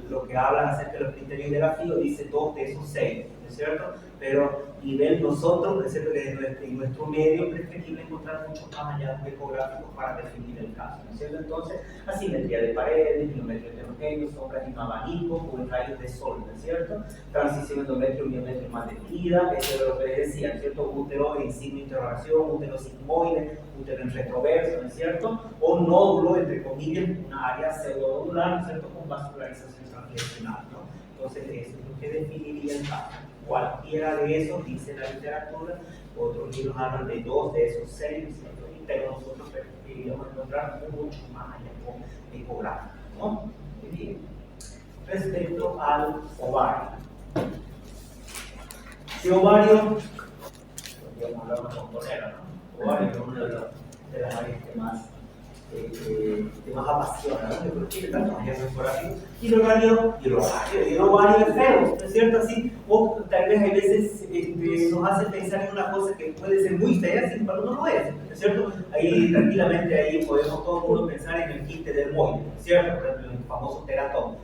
Lo que habla acerca de los criterios de la FIO dice 2 de esos 6, ¿no es cierto? Pero nivel nosotros, ¿no es cierto? En nuestro medio es preferible encontrar muchos más hallazgos ecográficos para definir el caso, ¿no es cierto? Entonces, asimetría de paredes, geometría heterogénea, sombras y un abanico, o en rayos de sol, ¿no es cierto? Transición endometrio y biometrio más definida, eso es lo que les decía, ¿no es cierto? Útero en signo de interrogación, útero sigmoide, útero en retroverso, ¿no es cierto? O nódulo, entre comillas, una área pseudonodular, ¿no es cierto? Con vascularización transleccional, ¿no? Entonces, eso es lo que definiría el caso. Cualquiera de esos, dice la literatura, otros libros hablan de 2 de esos 6, ¿no es cierto? Pero nosotros preferiríamos encontrar mucho más hallazgo ecográfico, ¿no? Muy bien. Respecto al ovario. Si ovario, podríamos hablar de una botonera, ¿no? Ovario es una de las áreas que más apasiona, ¿no? ¿Por qué tantos hallazgos ecográficos? Y el ovario es feo, ¿no es cierto? Así, o tal vez hay veces nos hace pensar en una cosa que puede ser muy fea, sin embargo no lo es, ¿no es cierto? Ahí tranquilamente ahí podemos todo el mundo pensar en el quiste del moile, ¿no es cierto? Por ejemplo, el famoso teratón.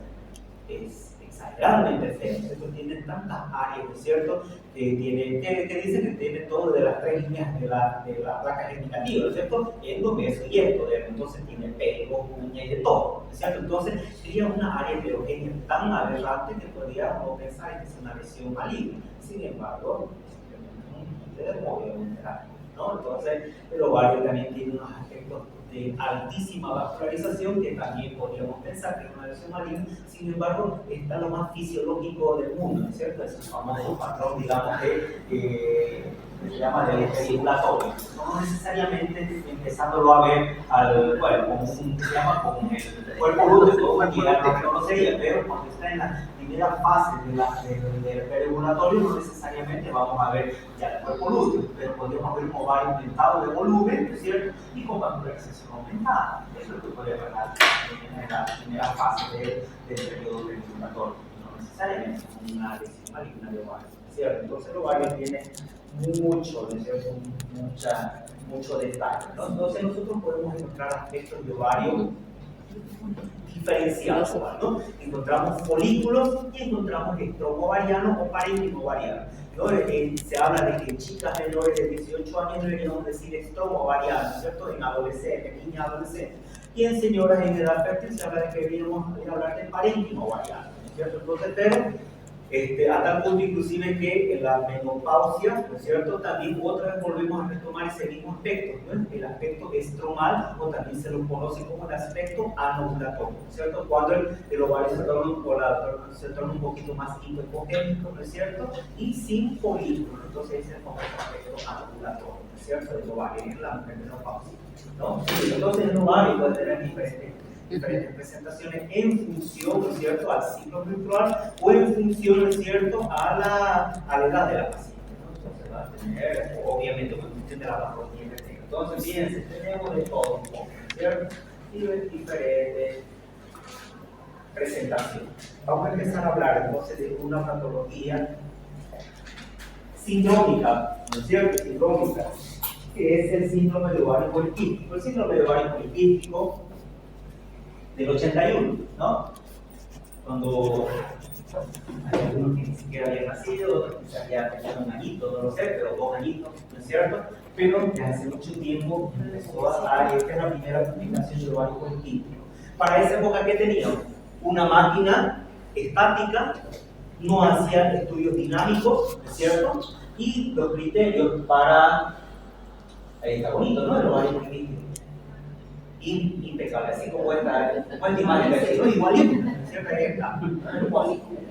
Es exageradamente feo, ¿cierto? Tiene tantas áreas, ¿no es cierto? Que dice que tiene todo de las 3 líneas de la placa genicativa, ¿no es cierto? Endo, meso y ectodermo, entonces tiene pelo, uña y de todo, ¿no es cierto? Entonces sería una área heterogénea tan aberrante que podríamos pensar en que es una lesión maligna. Sin embargo, es simplemente un ovario, ¿no? Entonces, el ovario también tiene unos aspectos de altísima vascularización que también podríamos pensar que es una lesión maligna. Sin embargo, está lo más fisiológico del mundo, ¿no es cierto? Es el famoso patrón, digamos, que se llama del perambulatorio. No necesariamente empezándolo a ver como se llama con el cuerpo lúteo, como que ya no reconocería, pero cuando está en la primera fase del perambulatorio, no necesariamente vamos a ver ya el cuerpo lúteo, pero podríamos ver un ovario aumentado de volumen, ¿no es cierto? Y con vascularización aumentada. Eso es lo que puede pasar en la primera fase del periodo perambulatorio, no necesariamente una lesión maligna de ovario, ¿no es cierto? Entonces el ovario tiene mucho, ¿no es cierto? Mucho detalle, ¿no? Entonces nosotros podemos encontrar aspectos de ovario diferenciados, ¿no? Encontramos folículos y encontramos estromo ovariano o parénquima ovariano, ¿no? Se habla de que en chicas menores de 18 años deberíamos decir estromo ovariano, ¿cierto? En adolescentes, niñas adolescentes. Y en señoras en edad fértil se habla de que deberíamos hablar de parénquima ovariano, ¿cierto? Entonces, pero a tal punto inclusive que en la menopausia, ¿no es cierto? También otra vez volvemos a retomar ese mismo aspecto, ¿no? El aspecto estromal, o también se lo conoce como el aspecto anovulatorio, ¿no es cierto? Cuando el ovario se torna un poquito más hipocondrico, ¿no es cierto? Y sin folículo, entonces ese es el famoso aspecto anovulatorio, ¿no es cierto? Del ovario en la mujer menopausia, ¿no? Entonces el ovario puede tener diferentes presentaciones en función, ¿no es cierto?, al ciclo menstrual o en función, ¿no es cierto?, a la edad de la paciente, ¿no? Entonces va a tener, obviamente, en función de la patología que tenga. Entonces, fíjense, tenemos de todo un poco, ¿no es cierto? Y de diferentes presentaciones. Vamos a empezar a hablar entonces de una patología sindrómica, ¿no es cierto?, sindrómica, que es el síndrome de ovario poliquístico. El síndrome de ovario poliquístico del 81, ¿no? Cuando hay algunos que ni siquiera habían nacido, otros quizás ya tenían un añito, no lo sé, pero 2 añitos, ¿no es cierto? Pero ya hace mucho tiempo empezó a dar, esta es la primera publicación del ovario poliquístico. Para esa época, ¿qué teníamos? Una máquina estática, no hacían estudios dinámicos, ¿no es cierto? Y los criterios para, ahí está bonito, ¿no? El ovario poliquístico. Impecable, así como esta imagen de aquí, ¿no? Igualito, ¿cierto? Ahí está,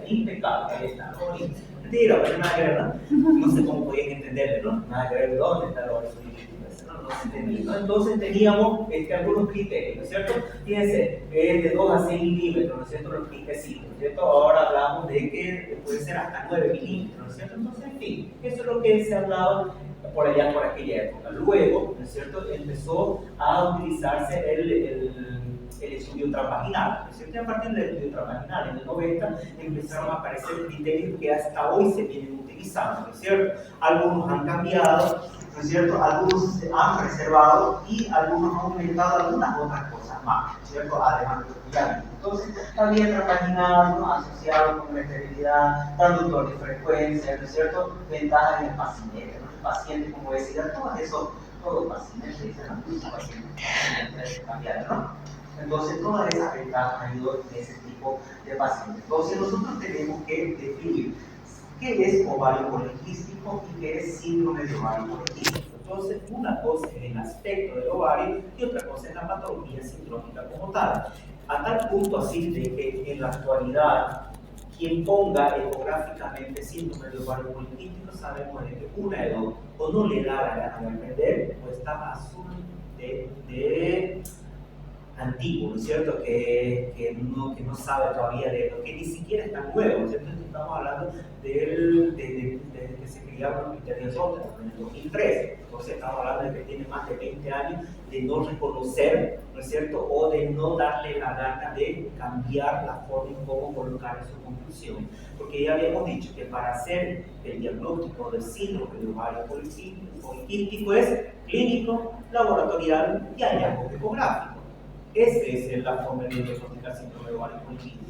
impecable, ahí está, bonito. Mentira, pero nada que ver, ¿no? No sé cómo podían entenderlo, ¿no? Nada que ver de dónde está el ovario poliquístico, No se entendía, ¿no? Entonces teníamos algunos criterios, ¿no es cierto? Fíjense, de 2 a 6 milímetros, ¿no es cierto? Los pintecitos, ¿no es cierto? Ahora hablamos de que puede ser hasta 9 milímetros, ¿no es cierto? Entonces, en fin, eso es lo que se hablaba por allá, por aquella época. Luego, ¿no es cierto?, empezó a utilizarse el estudio transvaginal, ¿no es cierto? Y a partir del estudio transvaginal, en el 90, empezaron a aparecer criterios que hasta hoy se vienen utilizando, ¿no es cierto? Algunos han cambiado, ¿no es cierto? Algunos se han preservado y algunos han aumentado algunas otras cosas más, ¿no es cierto? Además de lo que ya vimos. Entonces, también transvaginal, ¿no?, asociado con la esterilidad, traductor de frecuencia, ¿no es cierto? Ventajas en el paciente, ¿no? El paciente, como decía, todo eso, todo paciente, dicen los pacientes, cambiar, ¿no? Entonces, todas esas ventajas ayudan en ese tipo de pacientes. Entonces, nosotros tenemos que definir qué es ovario poliquístico y qué es síndrome de ovario poliquístico. Entonces, una cosa es el aspecto del ovario y otra cosa es la patología sindrómica como tal. A tal punto así de que en la actualidad, quien ponga ecográficamente síndrome de ovario poliquístico, sabemos de que una de dos, o no le da la gana de aprender, o está azul de antiguo, ¿no es cierto? Que no sabe todavía de lo que ni siquiera está nuevo, ¿no es cierto? Estamos hablando de que se crearon los criterios Rotterdam en el 2003, entonces estamos hablando de que tiene más de 20 años de no reconocer, ¿no es cierto?, o de no darle la gana de cambiar la forma en cómo colocar en su conclusión, porque ya habíamos dicho que para hacer el diagnóstico del síndrome de ovario poliquístico es clínico, laboratorial y hallazgo ecográfico. Esa es la forma de diagnosticar síndrome de ovario poliquístico.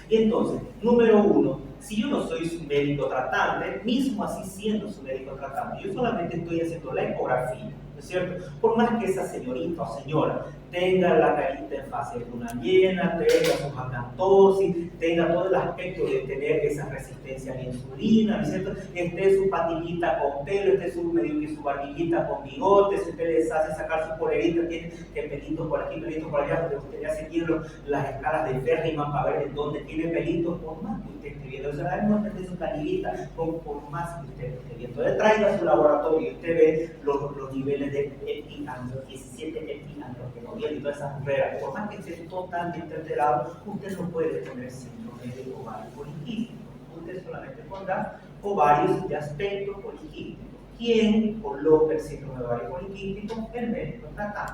Y entonces, número uno, si yo no soy su médico tratante, mismo así siendo su médico tratante, yo solamente estoy haciendo la ecografía, ¿no es cierto? Por más que esa señorita o señora tenga la carita en fase de luna llena, tenga su acantosis, tenga todo el aspecto de tener esa resistencia a la insulina, ¿no es cierto? Esté su patillita con pelo, esté medio que su barbillita con bigote, si usted les hace sacar su polerita, tiene que pelitos por aquí, pelitos por allá, porque usted ya se quiere las escalas de Ferriman para ver en dónde tiene pelitos, por más que usted esté viendo, o sea, no de su canillita, por más que usted esté viendo. Entonces traiga su laboratorio y usted ve los niveles de epiandro, 17 epiandrostenodial y todas esas barreras, por más que esté totalmente alterado, usted no puede tener síndrome de ovario poliquístico. Usted solamente pondrá ovarios de aspecto poliquístico. ¿Quién coloca el síndrome de ovario poliquístico? El médico tratante.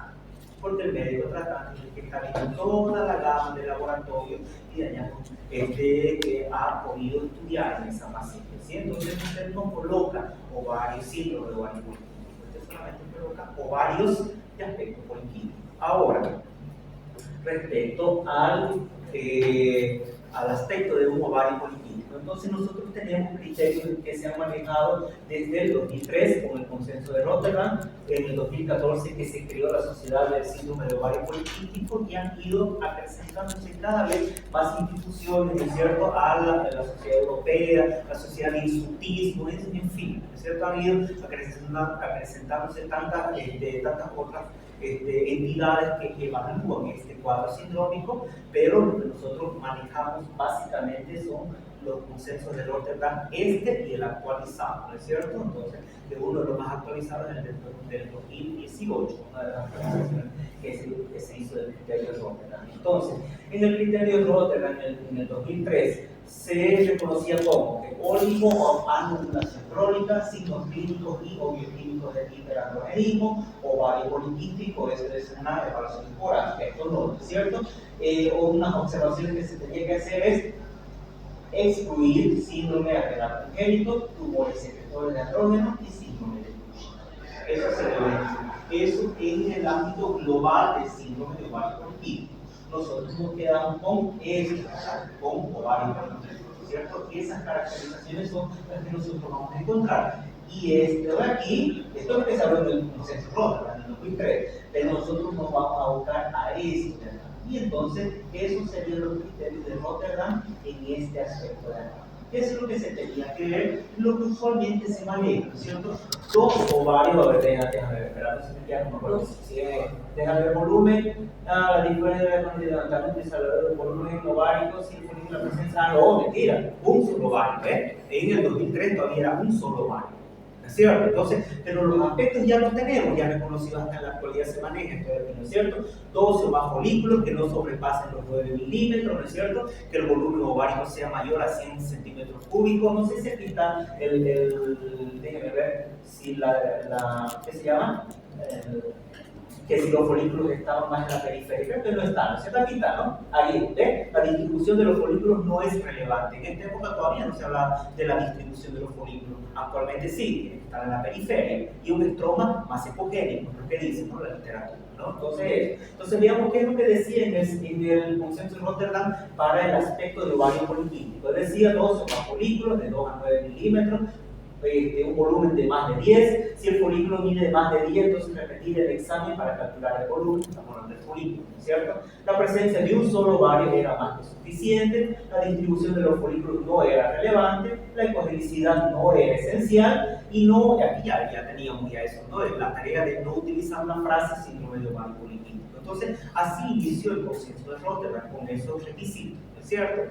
Porque el médico tratante es el que está viendo toda la gama de laboratorios y de hallazgos que ha podido estudiar en esa paciente. ¿Sí? Entonces usted no coloca ovarios, síndrome de ovario poliquístico, usted solamente coloca ovarios de aspecto poliquístico. Ahora, respecto al aspecto de un ovario poliquístico. Entonces nosotros tenemos criterios que se han manejado desde el 2003 con el consenso de Rotterdam, en el 2014 que se creó la Sociedad del Síndrome de Ovario Poliquístico y han ido acrecentándose cada vez más instituciones, ¿no es cierto?, a la Sociedad Europea, la Sociedad de Insutismo, en fin, ¿no es cierto?, han ido acrecentándose tantas otras entidades que evalúan este cuadro sindrómico, pero lo que nosotros manejamos básicamente son los consensos de Rotterdam, y el actualizado, ¿no es cierto? Entonces, de uno de los más actualizados es el del 2018, una de las actualizaciones que se hizo del criterio de Rotterdam. Entonces, en el criterio de Rotterdam, en el 2003, se reconocía como que óligo o anovulación crónica, signos clínicos y o bioquímicos de hiperandrogenismo, ovario poliquístico, eso es una evaluación ecográfica, esto no, ¿es cierto? O unas observaciones que se tenía que hacer es excluir síndrome adrenal congénito, tumores secretores de andrógeno y síndrome de Cushing. Eso se debe decir. Eso en el ámbito global del síndrome de ovario poliquístico. Nosotros nos quedamos con esto, con ovario poliquístico, ¿cierto? Y esas caracterizaciones son las que nosotros vamos a encontrar. Y esto de aquí, esto es lo que se habló en el consenso Rotterdam en el 2003, pero nosotros nos vamos a buscar a esto de acá. Y entonces, esos serían los criterios de Rotterdam en este aspecto de acá. Eso es lo que se tenía que ver, lo que usualmente se maneja, ¿no es cierto? Dos ovarios, a ver, déjame ver, espera, no se me queda como por déjame ver volumen, la diferencia de levantamiento y salvador de volumen ovárico, sin la presencia, no, mentira, un solo ovario, ¿eh? En el 2003 todavía era un solo ovario. es cierto? Entonces, pero los aspectos ya los tenemos, ya reconocidos hasta en la actualidad se manejan, ¿no es cierto? 12 o más folículos que no sobrepasen los 9 milímetros, ¿no es cierto? Que el volumen ovárico sea mayor a 100 centímetros cúbicos, no sé si aquí está déjenme ver si ¿qué se llama? Que si los folículos estaban más en la periferia, creo que no están, ¿no es cierto? Aquí está, ¿no? Ahí, ¿ves? La distribución de los folículos no es relevante. En esta época todavía no se habla de la distribución de los folículos. Actualmente sí, tiene que estar en la periferia y un estroma más epogénico, es lo que dice, ¿no? La literatura, ¿no? Entonces veamos qué es lo que decía en el consenso de Rotterdam para el aspecto del ovario poliquístico. Decía 12 o más folículos de 2 a 9 milímetros, de un volumen de más de 10. Si el folículo mide de más de 10, entonces repetir el examen para calcular el volumen, estamos hablando del folículo, ¿cierto? La presencia de un solo ovario era más que suficiente, la distribución de los folículos no era relevante, la ecogenicidad no era esencial, y no, aquí ya teníamos ya eso, ¿no? La tarea de no utilizar una frase síndrome de ovario poliquístico. Entonces, así inició el consenso de Rotterdam con esos requisitos, ¿no es cierto?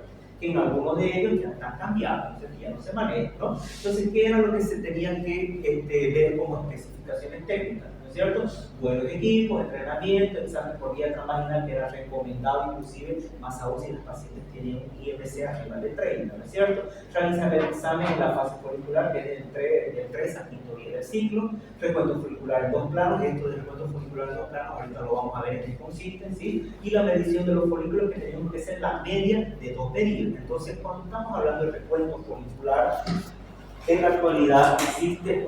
Que en algunos de ellos ya están cambiados, entonces ya no se manejan, ¿no? Entonces, ¿qué era lo que se tenían que ver como especificaciones técnicas? ¿No es cierto? Buenos equipos, entrenamiento, examen por vía transvaginal que era recomendado, inclusive más aún si los pacientes tienen un IMC arriba de 30, ¿no es cierto? Realizar el examen en la fase folicular que es del 3 al 5 día del ciclo, recuento folicular en 2 planos, esto del recuento folicular en 2 planos, ahorita lo vamos a ver en qué consiste, ¿sí? Y la medición de los folículos que tenemos que ser la media de 2 periodos. Entonces, cuando estamos hablando de recuento folicular, en la actualidad existe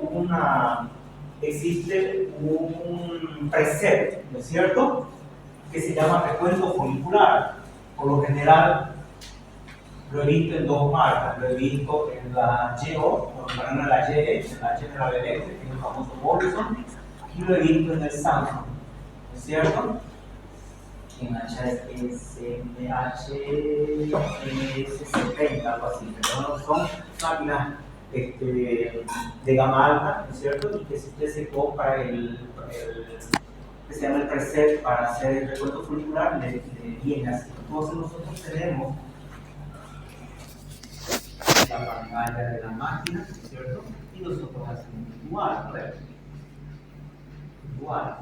un precepto, ¿no es cierto?, que se llama recuento folicular. Por lo general, lo he visto en dos marcas, lo he visto en la GEO, en la General Electric, en el famoso Bolson, y lo he visto en el Samsung, ¿no es cierto? En HS70, algo así, pero no son máquinas de gama alta, ¿no es cierto? Y que si usted se compra que se llama el preset para hacer el recuento folicular, le viene así. Entonces nosotros tenemos la pantalla de la máquina, ¿no es cierto? Y nosotros hacemos igual.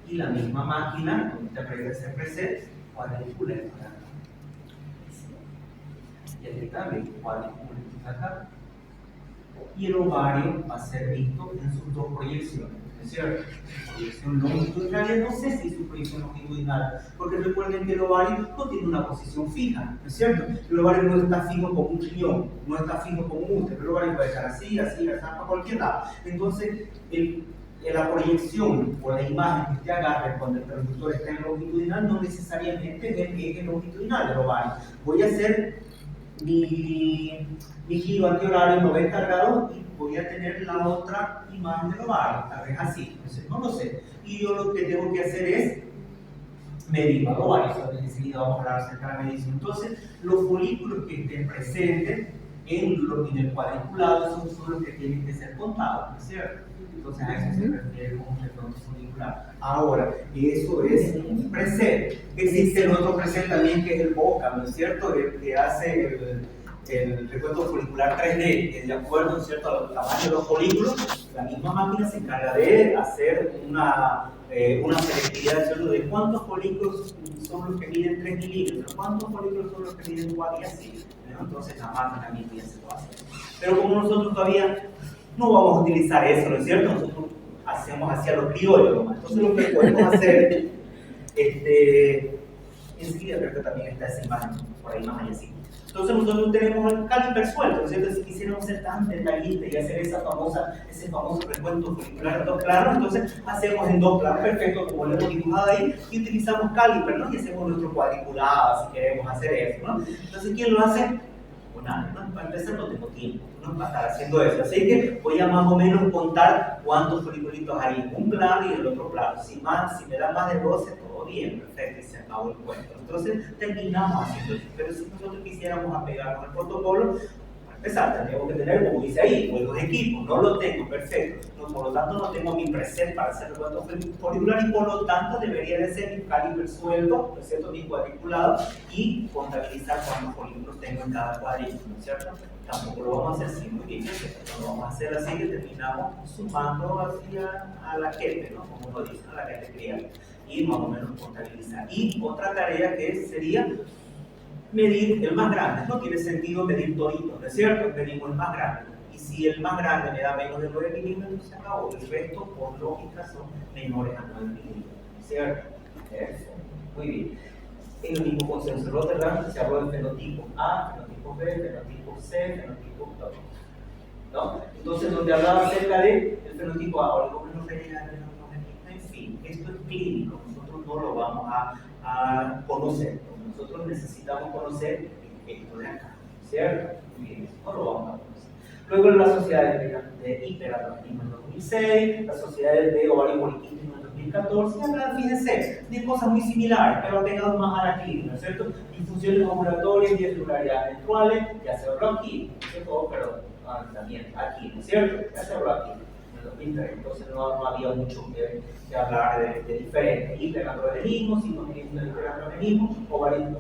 Y la misma máquina, cuando interpreta ese preset, cuadricula el acá. Y aquí también cuadricula acá. Y el ovario va a ser visto en sus dos proyecciones, ¿no es cierto? Proyección longitudinal, no sé si su proyección longitudinal, porque recuerden que el ovario no tiene una posición fija, ¿no es cierto? El ovario no está fijo como un riñón, no está fijo como un útero, el ovario puede estar así, para cualquier lado. Entonces, la proyección o la imagen que usted agarre cuando el transductor está en longitudinal no necesariamente es el eje longitudinal del ovario. Voy a hacer mi giro antihorario 90 grados y voy a tener la otra imagen del ovario, tal vez así, entonces no lo sé. Y yo lo que tengo que hacer es medir el ovario, enseguida vamos a hablar acerca de la medición. Entonces, los folículos que estén presentes en el cuadriculado son los que tienen que ser contados, ¿no es cierto? Entonces a eso se refiere como recuento folicular. Ahora, eso es un preset. Existe el otro preset también que es el BOCA, ¿no es cierto? El que hace el recuento folicular 3D, que de acuerdo, ¿no es cierto?, al tamaño de los folículos, la misma máquina se encarga de hacer una selectividad, ¿cierto?, de cuántos folículos son los que miden 3 milímetros, cuántos folículos son los que miden 4 y así, ¿no? Entonces la máquina misma se lo hace. Pero como nosotros todavía no vamos a utilizar eso, ¿no es cierto? Nosotros hacemos hacia los criollos nomás. Entonces lo que podemos hacer, enseguida creo que también está esa imagen por ahí más allá así. Entonces nosotros tenemos el caliper suelto, ¿no es cierto? Si quisiéramos ser tan detallistas y hacer ese famoso recuento folicular en 2 planos, entonces hacemos en 2 planos, perfecto, como lo hemos dibujado ahí, y utilizamos caliper, ¿no? Y hacemos nuestro cuadriculado si queremos hacer eso, ¿no? Entonces, ¿quién lo hace? Bueno, para empezar no tengo tiempo, ¿no?, para estar haciendo eso, así que voy a más o menos contar cuántos foliculitos hay en un plano y en el otro plano. Si me da más de 12, todo bien, perfecto, y se acabó el cuento. Entonces terminamos haciendo eso, pero si nosotros quisiéramos apegarnos al protocolo, para empezar tendríamos que tener, como dice ahí, buenos equipos. No lo tengo, perfecto, no, por lo tanto no tengo mi preset para hacer el recuento folicular y por lo tanto debería de ser mi caliper suelto, ¿no es cierto?, mi cuadriculado, y contabilizar cuántos folículos tengo en cada cuadrículo, ¿no es cierto? tampoco lo vamos a hacer así muy difícil, no lo vamos a hacer así que terminamos sumando hacia a la gente, ¿no? Como uno dice, a la gente criada, y más o menos contabilizar. Y otra tarea que sería medir el más grande. No tiene sentido medir toditos, ¿no es cierto? Medimos el más grande. Y si el más grande me da menos de 9 milímetros, se acabó. El resto, por lógica, son menores a 9 milímetros, ¿cierto? Eso. Muy bien. En el mismo consenso de Rotterdam se habló del fenotipo A, fenotipo B, fenotipo C, fenotipo D, ¿no? Entonces, donde hablaba acerca del fenotipo A, oligómenos regionales, en fin, esto es clínico, nosotros no lo vamos a conocer, nosotros necesitamos conocer esto de acá, ¿cierto? Bien, no lo vamos a conocer. Luego las sociedades de hiperandrogenismo en 2006, las sociedades de ovario poliquístico en 2014, hablan, fíjense, de cosas muy similares, pero pegados más a la clínica, ¿no es cierto? Disfunciones ovulatorias y irregularidades menstruales, ya se habló aquí, ¿no es cierto? Pero también aquí, ¿no es cierto? Ya se habló aquí, en el 2003, entonces no había mucho que hablar de diferente. Hiperandrogenismo, sintonismo de hiperandrogenismo, ovario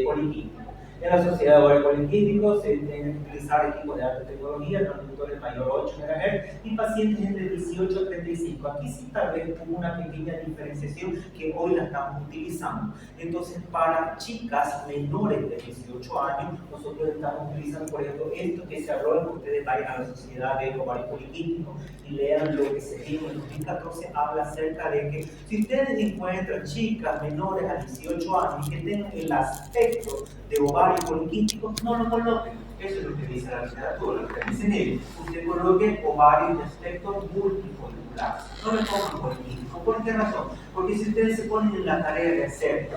poliquístico. En la sociedad de ovario poliquístico se deben utilizar equipos de alta tecnología, transductores mayor 8 MHz y pacientes entre 18 y 35. Aquí sí tal vez hubo una pequeña diferenciación que hoy la estamos utilizando. Entonces, para chicas menores de 18 años, nosotros estamos utilizando, por ejemplo, esto que se habló, que ustedes vayan a la sociedad de ovario poliquístico y lean lo que se dijo en 2014, habla acerca de que si ustedes encuentran chicas menores a 18 años que tengan el aspecto de ovario poliquístico, no lo coloquen. Eso es lo que dice la literatura, lo que dicen ellos. Usted coloque ovario de aspecto multifolicular. No le pongan poliquístico. ¿Por qué razón? Porque si ustedes se ponen en la tarea de hacer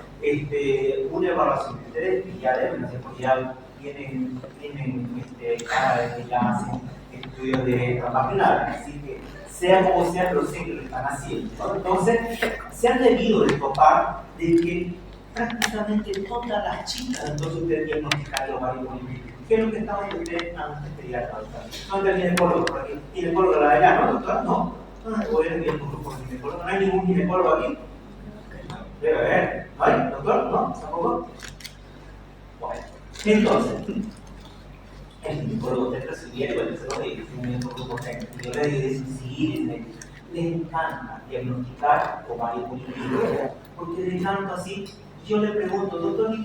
una evaluación, ustedes ya deben hacer, porque ya tienen cada vez que ya hacen estudios de transvaginal, así que sea como sea, pero sé que lo están haciendo, ¿no? Entonces, se han debido de topar de que prácticamente todas las chicas, entonces ustedes diagnostican ovario poliquístico. ¿Qué es lo que estaban ustedes antes de llegar a tratar? No está el ginecólogo por aquí. ¿Ginecólogo de la de allá, no, doctor? No. ¿O eres ginecólogo? ¿No hay ningún ginecólogo aquí? Debe haber. ¿No hay, doctor? ¿No? ¿Tampoco? Bueno, entonces, el ginecólogo te recibiera, bueno, se lo digo, un ginecólogo técnico. Yo le digo, sí, les encanta diagnosticar ovario poliquístico, porque les encanta así. Yo le pregunto, doctor, ¿y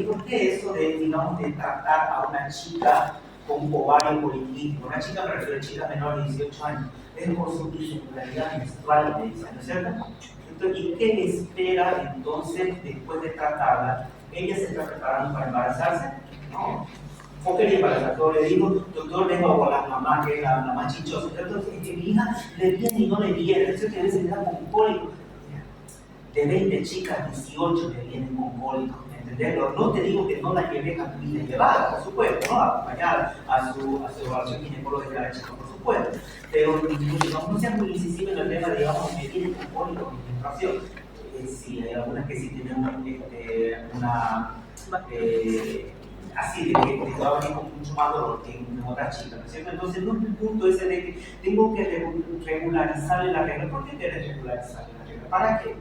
por qué eso de, digamos, de tratar a una chica con ovario poliquístico? Una chica, me refiero a chica menor de 18 años, es por su irregularidad menstrual, me dicen, ¿no es cierto? Entonces, ¿y qué espera entonces después de tratarla? ¿Ella se está preparando para embarazarse? No. ¿O quería embarazar? Yo le digo, doctor, vengo con la mamá, que es la más chichosa. Entonces, es que mi hija le viene y no le viene, eso que a veces le da con cólico. De 20 chicas, 18 le vienen con cólicos, ¿entendés? No te digo que no la lleves a tu hija llevada, por supuesto, ¿no? Acompañada a su evaluación ginecológica de la chica, por supuesto. Pero no seas muy incisivo en el tema, digamos, que vienen con cólicos en menstruación. Sí, hay algunas que sí tienen así de que te va a venir con mucho más dolor que en otras chicas, ¿no es cierto? Entonces, no es el punto ese de que tengo que regularizarle la regla. ¿Por qué quieres regularizarle la regla? ¿Para qué?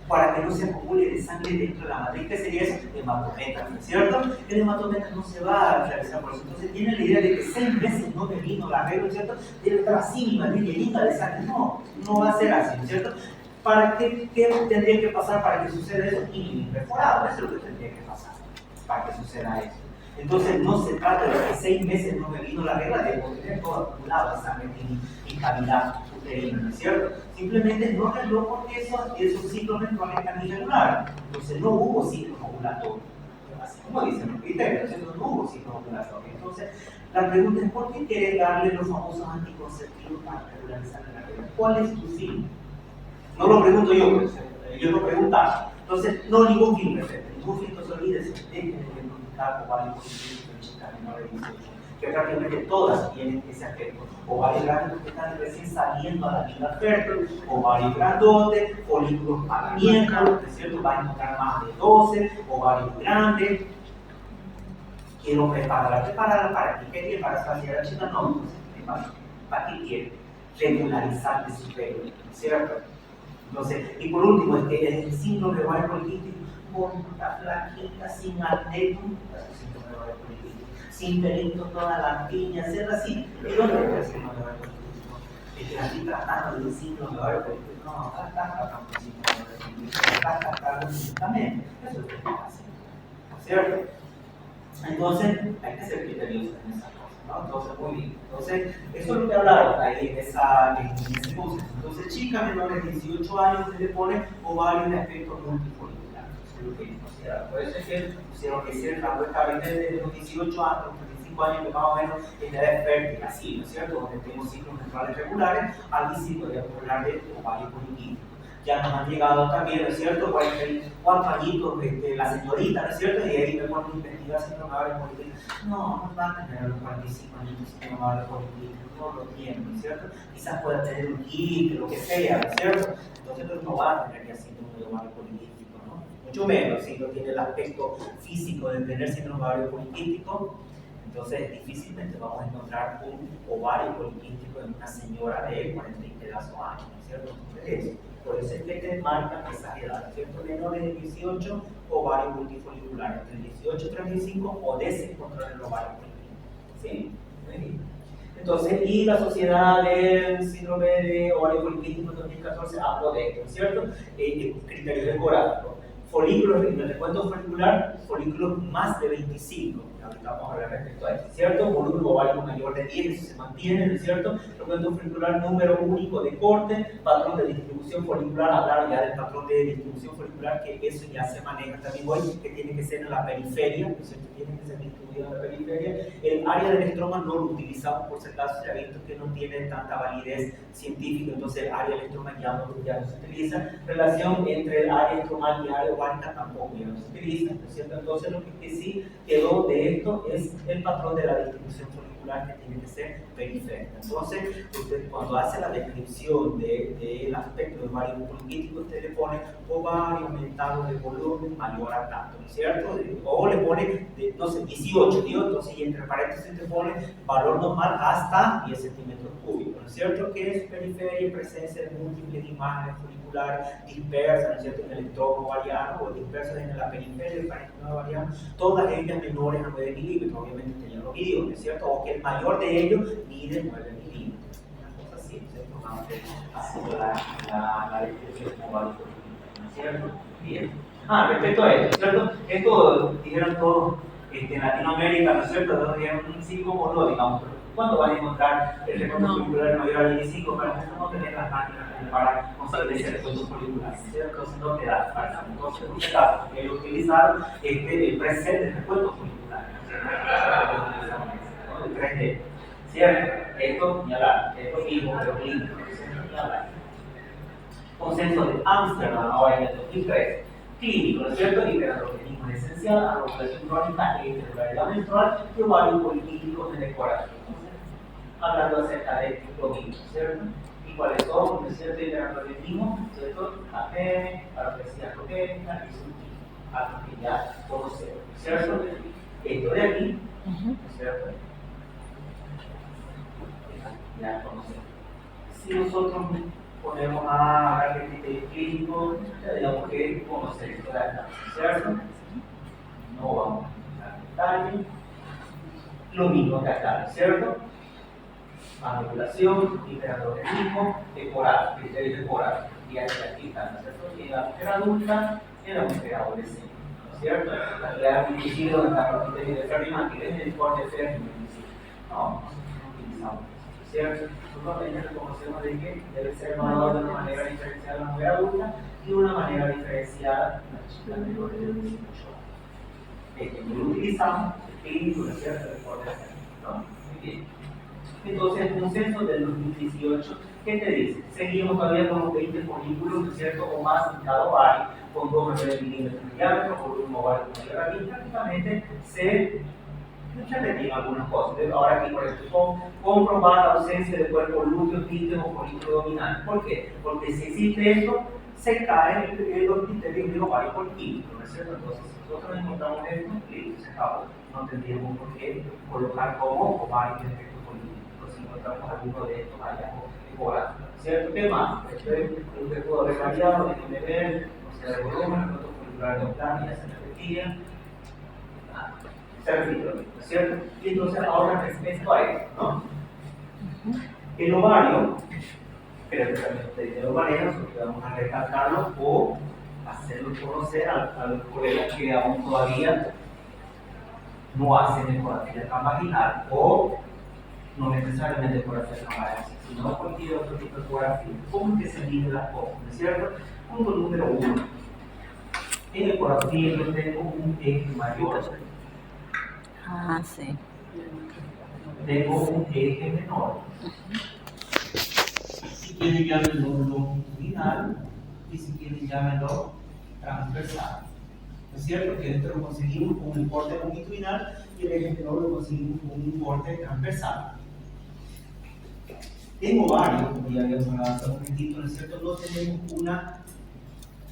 Para que no se acumule de sangre dentro de la matriz. ¿Qué sería eso? Hematometa, ¿no es cierto? El hematometa no se va a realizar por eso. Entonces tiene la idea de que 6 meses no me vino la regla, ¿no es cierto? Debe estar así, mi matriz llenita de sangre. No, no va a ser así, ¿no es cierto? ¿Qué tendría que pasar para que suceda eso? Y perforado, eso es lo que tendría que pasar para que suceda eso. Entonces no se trata de que 6 meses no me vino la regla, de tener todo acumulado de sangre y cavidad uterina, ¿no es cierto? Simplemente no arregló porque esos ciclos menstruales están irregulares. Entonces no hubo ciclos ovulatorios. Así como dicen los criterios, entonces no hubo ciclos ovulatorios. Entonces la pregunta es: ¿por qué quieres darle los famosos anticonceptivos para regularizar la regla? ¿Cuál es tu fin? No lo pregunto yo, ellos lo preguntan. Entonces, no ningún fin perfecto, ningún fin, entonces olvídese, dejen de diagnosticar ovarios poliquísticos en chicas menores de 18, que prácticamente todas tienen ese aspecto. Ovarios grandes que están recién saliendo a la vida fértil, ovarios grandotes, folículos para miembros, ¿no es cierto? Va a encontrar más de 12, ovarios grandes. Quiero prepararla para que quede para saciar a la chica, no, ¿para qué quiere? Regularizar de su pelo, ¿cierto? Entonces, y por último, es que el síndrome de ovario poliquístico, bonita, flaquita, sin acné, síndrome de ovario poliquístico. sin pelito, toda la piña, ¿cierto? Así. ¿Y dónde está el síndrome de ovario poliquístico? El que aquí tratando de un síndrome de ovario poliquístico, no, acá está tratando un síndrome de ovario poliquístico, acá está tratando justamente. Eso es lo que está haciendo, ¿cierto? Entonces, hay que ser criteriosos en esa cosa, ¿no? Entonces, muy bien. Entonces, eso es lo que hablaba ahí en ese concepto. Entonces, chicas menores de 18 años se le pone ovario de aspecto multifolicular. Eso es lo que ellos consideran. Por eso es que pusieron que si el rango está desde los 18 años, los 35 años, que más o menos es la edad fértil, así, ¿no es cierto? Donde tenemos ciclos menstruales regulares, al ciclo de hablar de ovario poliquístico. Ya nos han llegado también, ¿no es cierto? 44 añitos la señorita, ¿no es cierto? Y ahí me ponen a investigar si no va a haber política. No va a tener los 45 añitos si no va a haber política, no lo tiene, ¿no es cierto? Quizás pueda tener un kit, lo que sea, ¿no es cierto? Entonces pues, no va a tener ya síndrome de ovario poliquístico, ¿no? Mucho menos si no tiene el aspecto físico de tener síndrome de ovario poliquístico. Entonces difícilmente vamos a encontrar un ovario poliquístico en una señora de 40 y pedazos años, ¿no es cierto? Por eso es que te marcan esas edades, ¿cierto? Menores de 18, ovario multifolicular, entre 18 y 35, o desencontrar el ovario poliquístico. ¿Sí? Muy bien. Entonces, y la Sociedad del Síndrome de Ovario Poliquístico 2014 habló de esto, ¿cierto? Criterios demográficos. Folículos, en el recuento folicular, folículos más de 25. Ahorita vamos a hablar respecto a esto, ¿cierto? Volumen ovárico mayor de 10, eso se mantiene, ¿no es cierto? Recuento folicular número único de corte, patrón de distribución folicular, hablar ya del patrón de distribución folicular, que eso ya se maneja también hoy, que tiene que ser en la periferia, ¿no es cierto? Tiene que ser distribuido en la periferia. El área del estroma no lo utilizamos, por si acaso se ha visto que no tiene tanta validez científica, entonces el área del estroma ya no se utiliza. Relación entre el área estromal y el área ovárica tampoco ya no se utiliza, ¿no es cierto? Entonces lo que sí quedó de esto es el patrón de la distribución folicular, que tiene que ser periférica. Entonces, usted cuando hace la descripción del aspecto del ovario poliquístico, usted le pone ovario aumentado de volumen mayor a tanto, ¿no es cierto? O le pone, no sé, 18, ¿no? Entonces, y entre paréntesis te pone valor normal hasta 10 centímetros cúbicos, ¿no es cierto? Que es periferia y presencia de múltiples imágenes foliculares dispersas, ¿no es cierto? En el estroma ovariano o dispersas en la periferia del parénquima ovariano, todas ellas menores a 9 milímetros, obviamente usted ya lo midió, ¿no es cierto? O que el mayor de ellos mide 9 milímetros, una cosa así, ¿no es cierto? Haciendo la descripción como ovario poliquístico, ¿no es cierto? Bien. Respecto a esto, ¿cierto? Esto dijeron todos en Latinoamérica, ¿no es cierto? Donde dijeron sí como no, digamos, pero ¿cuándo van a encontrar el recuento folicular mayor a 25? Para no tener las máquinas para conseguir ese recuento folicular, ¿cierto? Entonces no te da falta. Entonces, en este caso, que utilizar el preset del recuento folicular, ¿no? El 3D, ¿cierto? Esto, ni hablar, esto mismo, pero clínico, ni hablar. Consenso de Ámsterdam, ahora en el 2003. Clínico, ¿no es cierto? Hiperandrogenismo esencial, anovulación crónica, irregularidad menstrual y ovario poliquístico de decoración. Hablando acerca de lo mismo, ¿cierto? ¿Y cuáles son? ¿No es cierto? Hiperandrogenismo, ¿cierto? APM, alopecia androgénica y sulfismo, algo que ya conocemos, ¿cierto? Esto de aquí, ¿no es cierto? Ya conocemos. Si nosotros ponemos a hablar de criterio clínico, ya digamos que conocer esto de acá, ¿cierto? No vamos a entrar en detalle. Lo mismo que acá, ¿cierto? Manipulación, hiperandrogenismo, decorar, criterios decorados. Y aquí están, ¿cierto? En la mujer adulta y en la mujer adolescente, ¿no es cierto? La realidad es difícil donde están los criterios de Ferriman, que es el corte de Ferriman. No, nosotros no utilizamos eso, ¿cierto? Nosotros también reconocemos de que debe ser evaluado de una manera diferenciada en la mujer adulta y de una manera diferenciada en las chicas menores de 18 años. Lo utilizamos, el clínico, ¿no es cierto? El corte de Ferriman, ¿no? Muy bien. Entonces, un censo del 2018, ¿qué te dice? Seguimos todavía con los 20 folículos, ¿no es cierto? O más en cada ovario, con 2,9 milímetros de diámetro, por un ovario mayor aquí, prácticamente se repetían algunas cosas. Ahora aquí, por ejemplo, comprobar la ausencia de cuerpo lúteo, quinto o folículo dominante. ¿Por qué? Porque si existe esto, se caen los criterios de ovario poliquístico, ¿no es cierto? Entonces, si nosotros encontramos esto, listo, se acabó. No tendríamos por qué colocar como ovario de efecto político si encontramos alguno de estos hallazgos decorados, ¿cierto? ¿Qué más? Esto es un recuerdo recaliado, déjenme ver, o sea, de volumen, el recuerdo folicular de Octavia, se repetía. se repite lo mismo, ¿cierto? Y entonces ahora respecto a esto, ¿no? El ovario, creo que también ustedes ya lo manejan, solo que vamos a recalcarlo o hacerlo conocer a los colegas que aún todavía no hacen ecografía transvaginal o no necesariamente ecografía transvaginal, sino cualquier otro tipo de ecografía. ¿Cómo es que se miden las cosas? ¿No es cierto? Punto número 1. En ecografía yo tengo un eje mayor. Ah, sí. Tengo un eje menor. Si quieren llámenlo longitudinal y si quieren llámenlo transversal. ¿No es cierto? Que esto lo conseguimos con un corte longitudinal y el eje menor lo conseguimos con un corte transversal. En ovario, como ya habíamos hablado hace un momentito, ¿no es cierto? No tenemos una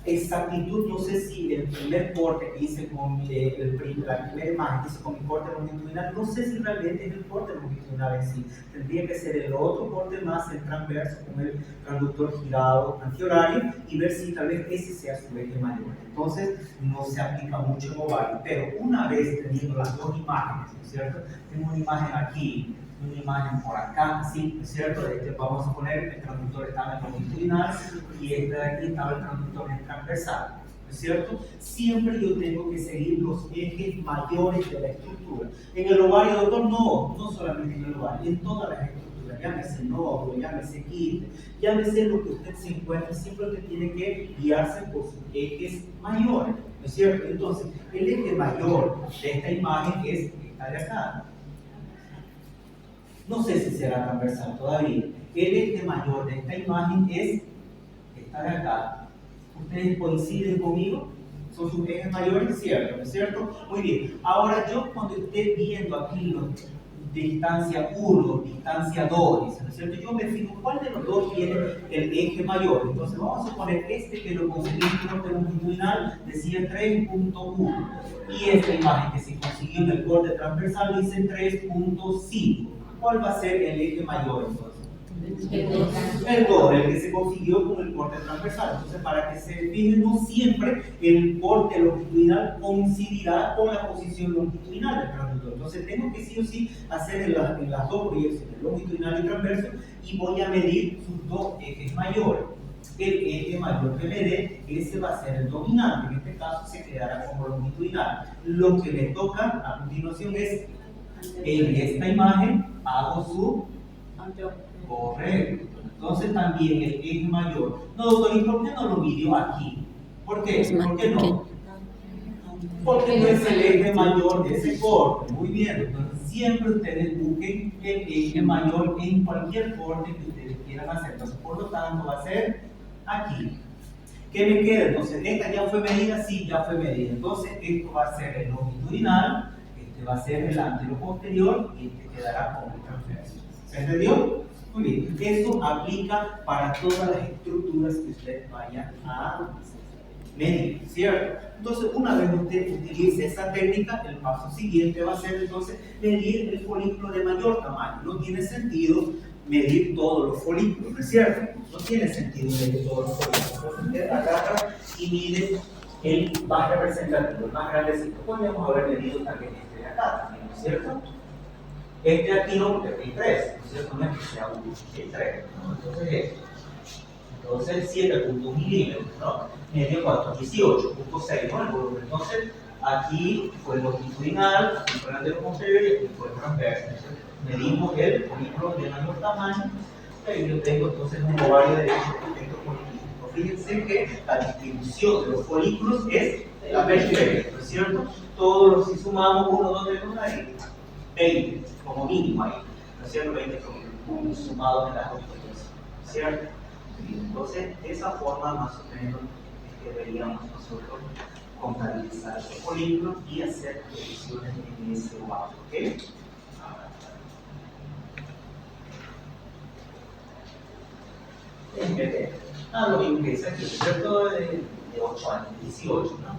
exactitud, no sé si el primer corte que hice con la primera imagen que hice con mi corte longitudinal, no sé si realmente es el corte longitudinal en sí. Tendría que ser el otro corte más el transverso con el transductor girado antihorario y ver si tal vez ese sea su eje mayor. Entonces no se aplica mucho en ovario, pero una vez teniendo las dos imágenes, ¿no es cierto? Tengo una imagen aquí, una imagen por acá, así, ¿no es cierto? Vamos a poner el transductor estaba en longitudinal y este de aquí estaba el transductor en transversal, ¿no es cierto? Siempre yo tengo que seguir los ejes mayores de la estructura. En el ovario, doctor, no solamente en el ovario, en todas las estructuras, llámese nódulo, llámese quiste, llámese lo que usted se encuentre, siempre usted tiene que guiarse por sus ejes mayores, ¿no es cierto? Entonces, el eje mayor de esta imagen es esta de acá. No sé si será transversal todavía. El eje mayor de esta imagen es esta de acá. ¿Ustedes coinciden conmigo? ¿Son sus ejes mayores? ¿Cierto? ¿No es cierto? Muy bien. Ahora yo cuando esté viendo aquí los distancia 1, distancia 2, dice, ¿no es cierto? Yo me fijo cuál de los dos tiene el eje mayor. Entonces vamos a poner este que lo conseguí en corte longitudinal, decía 3.1. Y esta imagen que se consiguió en el corte transversal dice 3.5. ¿Cuál va a ser el eje mayor entonces? El 2, el que se consiguió con el corte transversal. Entonces, para que se fijen, no siempre el corte longitudinal coincidirá con la posición longitudinal del transductor. Entonces, tengo que sí o sí hacer en las dos proyecciones, longitudinal y transverso, y voy a medir sus dos ejes mayores. El eje mayor que me dé, ese va a ser el dominante. En este caso, se quedará como longitudinal. Lo que me toca a continuación es, en esta imagen, hago su correcto. Entonces también el eje mayor. No, doctor, ¿y por qué no lo midió aquí? ¿Por qué? ¿Por qué no? Porque no es el eje mayor de ese corte. Muy bien, entonces siempre ustedes busquen el eje mayor en cualquier corte que ustedes quieran hacer. Entonces, por lo tanto, va a ser aquí. ¿Qué me queda? Entonces, esta ya fue medida, sí, ya fue medida. Entonces, esto va a ser el longitudinal, este va a ser el anterior-posterior y este quedará como el transverso. ¿Se entendió? Muy bien. Eso aplica para todas las estructuras que usted vaya a medir, ¿cierto? Entonces, una vez usted utilice esa técnica, el paso siguiente va a ser entonces medir el folículo de mayor tamaño. No tiene sentido medir todos los folículos, ¿no es cierto? No tiene sentido medir todos los folículos. Entonces, usted agarra y mide el más representativo, el más grandecito. Podríamos haber medido también este de acá, también, ¿no es cierto? Este aquí no, porque hay 3, ¿no es cierto? No es que sea 1, hay 3, ¿no? Entonces esto. Entonces 7.1 milímetros, ¿no? Medio 4, 18.6, ¿no? El volumen. Entonces aquí fue el longitudinal, aquí fue el anterior-posterior y aquí fue el transverso. Entonces medimos el folículo de mayor tamaño. Y ahí yo tengo entonces un ovario derecho perfecto políclico. Fíjense que la distribución de los folículos es la perfecta, ¿no es cierto? Todos los, si sumamos 1, 2, 3, 1, ahí 20, como mínimo ahí, ¿no es cierto? 20 como sumados en las dos potencias, ¿cierto? Entonces, de esa forma más o menos deberíamos nosotros contabilizar los folículos y hacer predicciones en ese ovario, ¿ok? Lo mismo que dice aquí, ¿cierto? De 8 años, 18, ¿no?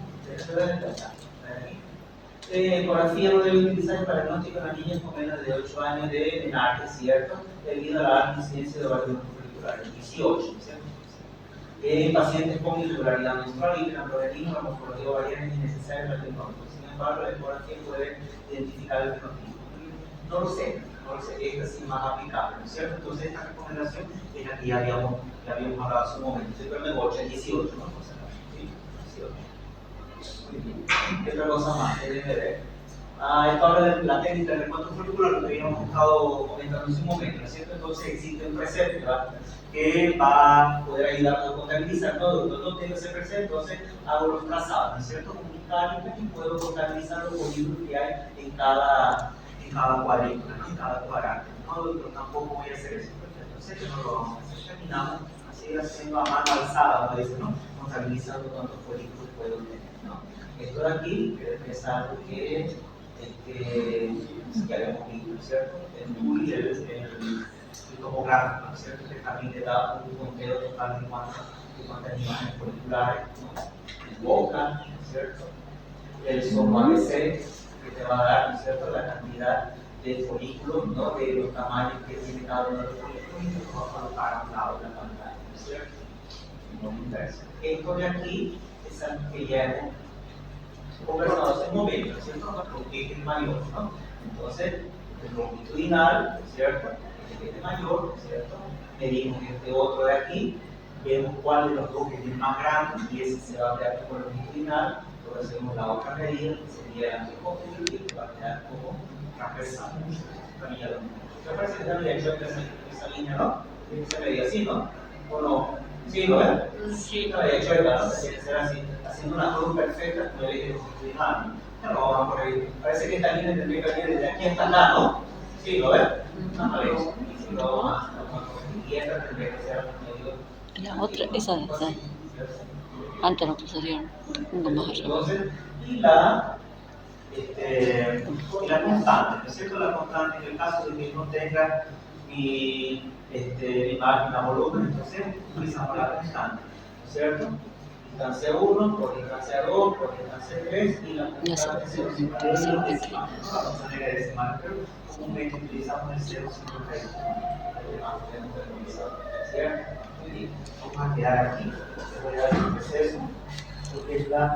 Ecografía no debe utilizar para diagnóstico en las niñas con menos de 8 años de edad, ¿cierto? Debido a la alta incidencia de varios folliculares, 18, ¿cierto? Pacientes con irregularidad menstrual y la morfología ovariana es innecesaria para el diagnóstico. Sin embargo, la ecografía puede identificar el fenotipo. No lo sé, esta sí más aplicable, ¿no es cierto? Entonces, esta recomendación es la que ya habíamos hablado hace un momento. Siempre me voy a 18, ¿no? O sea, ¿sí? 18. Muy bien. ¿Qué otra cosa más? Déjenme ver. Esto habla de la técnica del recuento folicular, lo que habíamos estado comentando hace un momento, ¿no es cierto? Entonces existe un precepto, ¿verdad?, que va a poder ayudarnos a contabilizar, ¿no? No tengo ese precepto, entonces hago los trazados, ¿no es cierto?, comunicálicos, y puedo contabilizar los polígonos que hay en cada cuadrícula, ¿no?, en cada cuadrante. No, pero tampoco voy a hacer eso, entonces que no lo vamos a hacer. Terminamos así haciendo a mano alzada, como dicen, ¿no?, contabilizando cuántos polígonos puedo tener, ¿no? Esto de aquí es algo que ya habíamos visto, ¿no es cierto? El TUI, el tomográfico, ¿no es cierto?, que también te da un conteo total de cuántas imágenes moleculares, ¿no?, en boca, ¿no es cierto? El SOMO ABC, que te va a dar, ¿no es cierto?, la cantidad de folículos, ¿no?, de los tamaños que tiene cada uno de los folículos, y te lo va a colocar a un lado de la pantalla, ¿no es cierto? No me interesa. Esto de aquí es algo que ya hemos conversado hace un momento, ¿no es cierto?, porque es mayor, ¿no? Entonces, el longitudinal, ¿no es cierto?, es mayor, ¿no es cierto?, medimos este otro de aquí, vemos cuál de los dos es el más grande, y ese se va a quedar como longitudinal. Entonces hacemos la otra medida, que sería el anteojos, y que va a quedar como transversal. También ya lo mismo. ¿Qué parece que ya había hecho esa línea, no? Tiene que ser medio así, ¿no? ¿O no? ¿Sí, no ves? Sí, no había hecho esta, ¿no? Tiene que ser así, haciendo una curva perfecta como el eje longitudinal. Ya lo vamos por ahí. Parece que esta línea tendría que venir desde aquí hasta acá, ¿no? ¿Sí, lo ves? No, vale. Y si lo vamos a corregir, y esta tendría que ser medio. La otra, esa de esta. Antes lo pusieron un poco más allá. Entonces, y la constante, ¿no es cierto? La constante, en el caso de que no tenga mi máquina volumen, entonces utilizamos la constante, ¿no es cierto? Distancia 1 por distancia 2 por distancia 3, y la constante 0,51. Vamos a tener decimal, pero comúnmente utilizamos el 0,51. ¿Cierto? Muy bien. Vamos a quedar aquí. Voy a dar el proceso, porque es la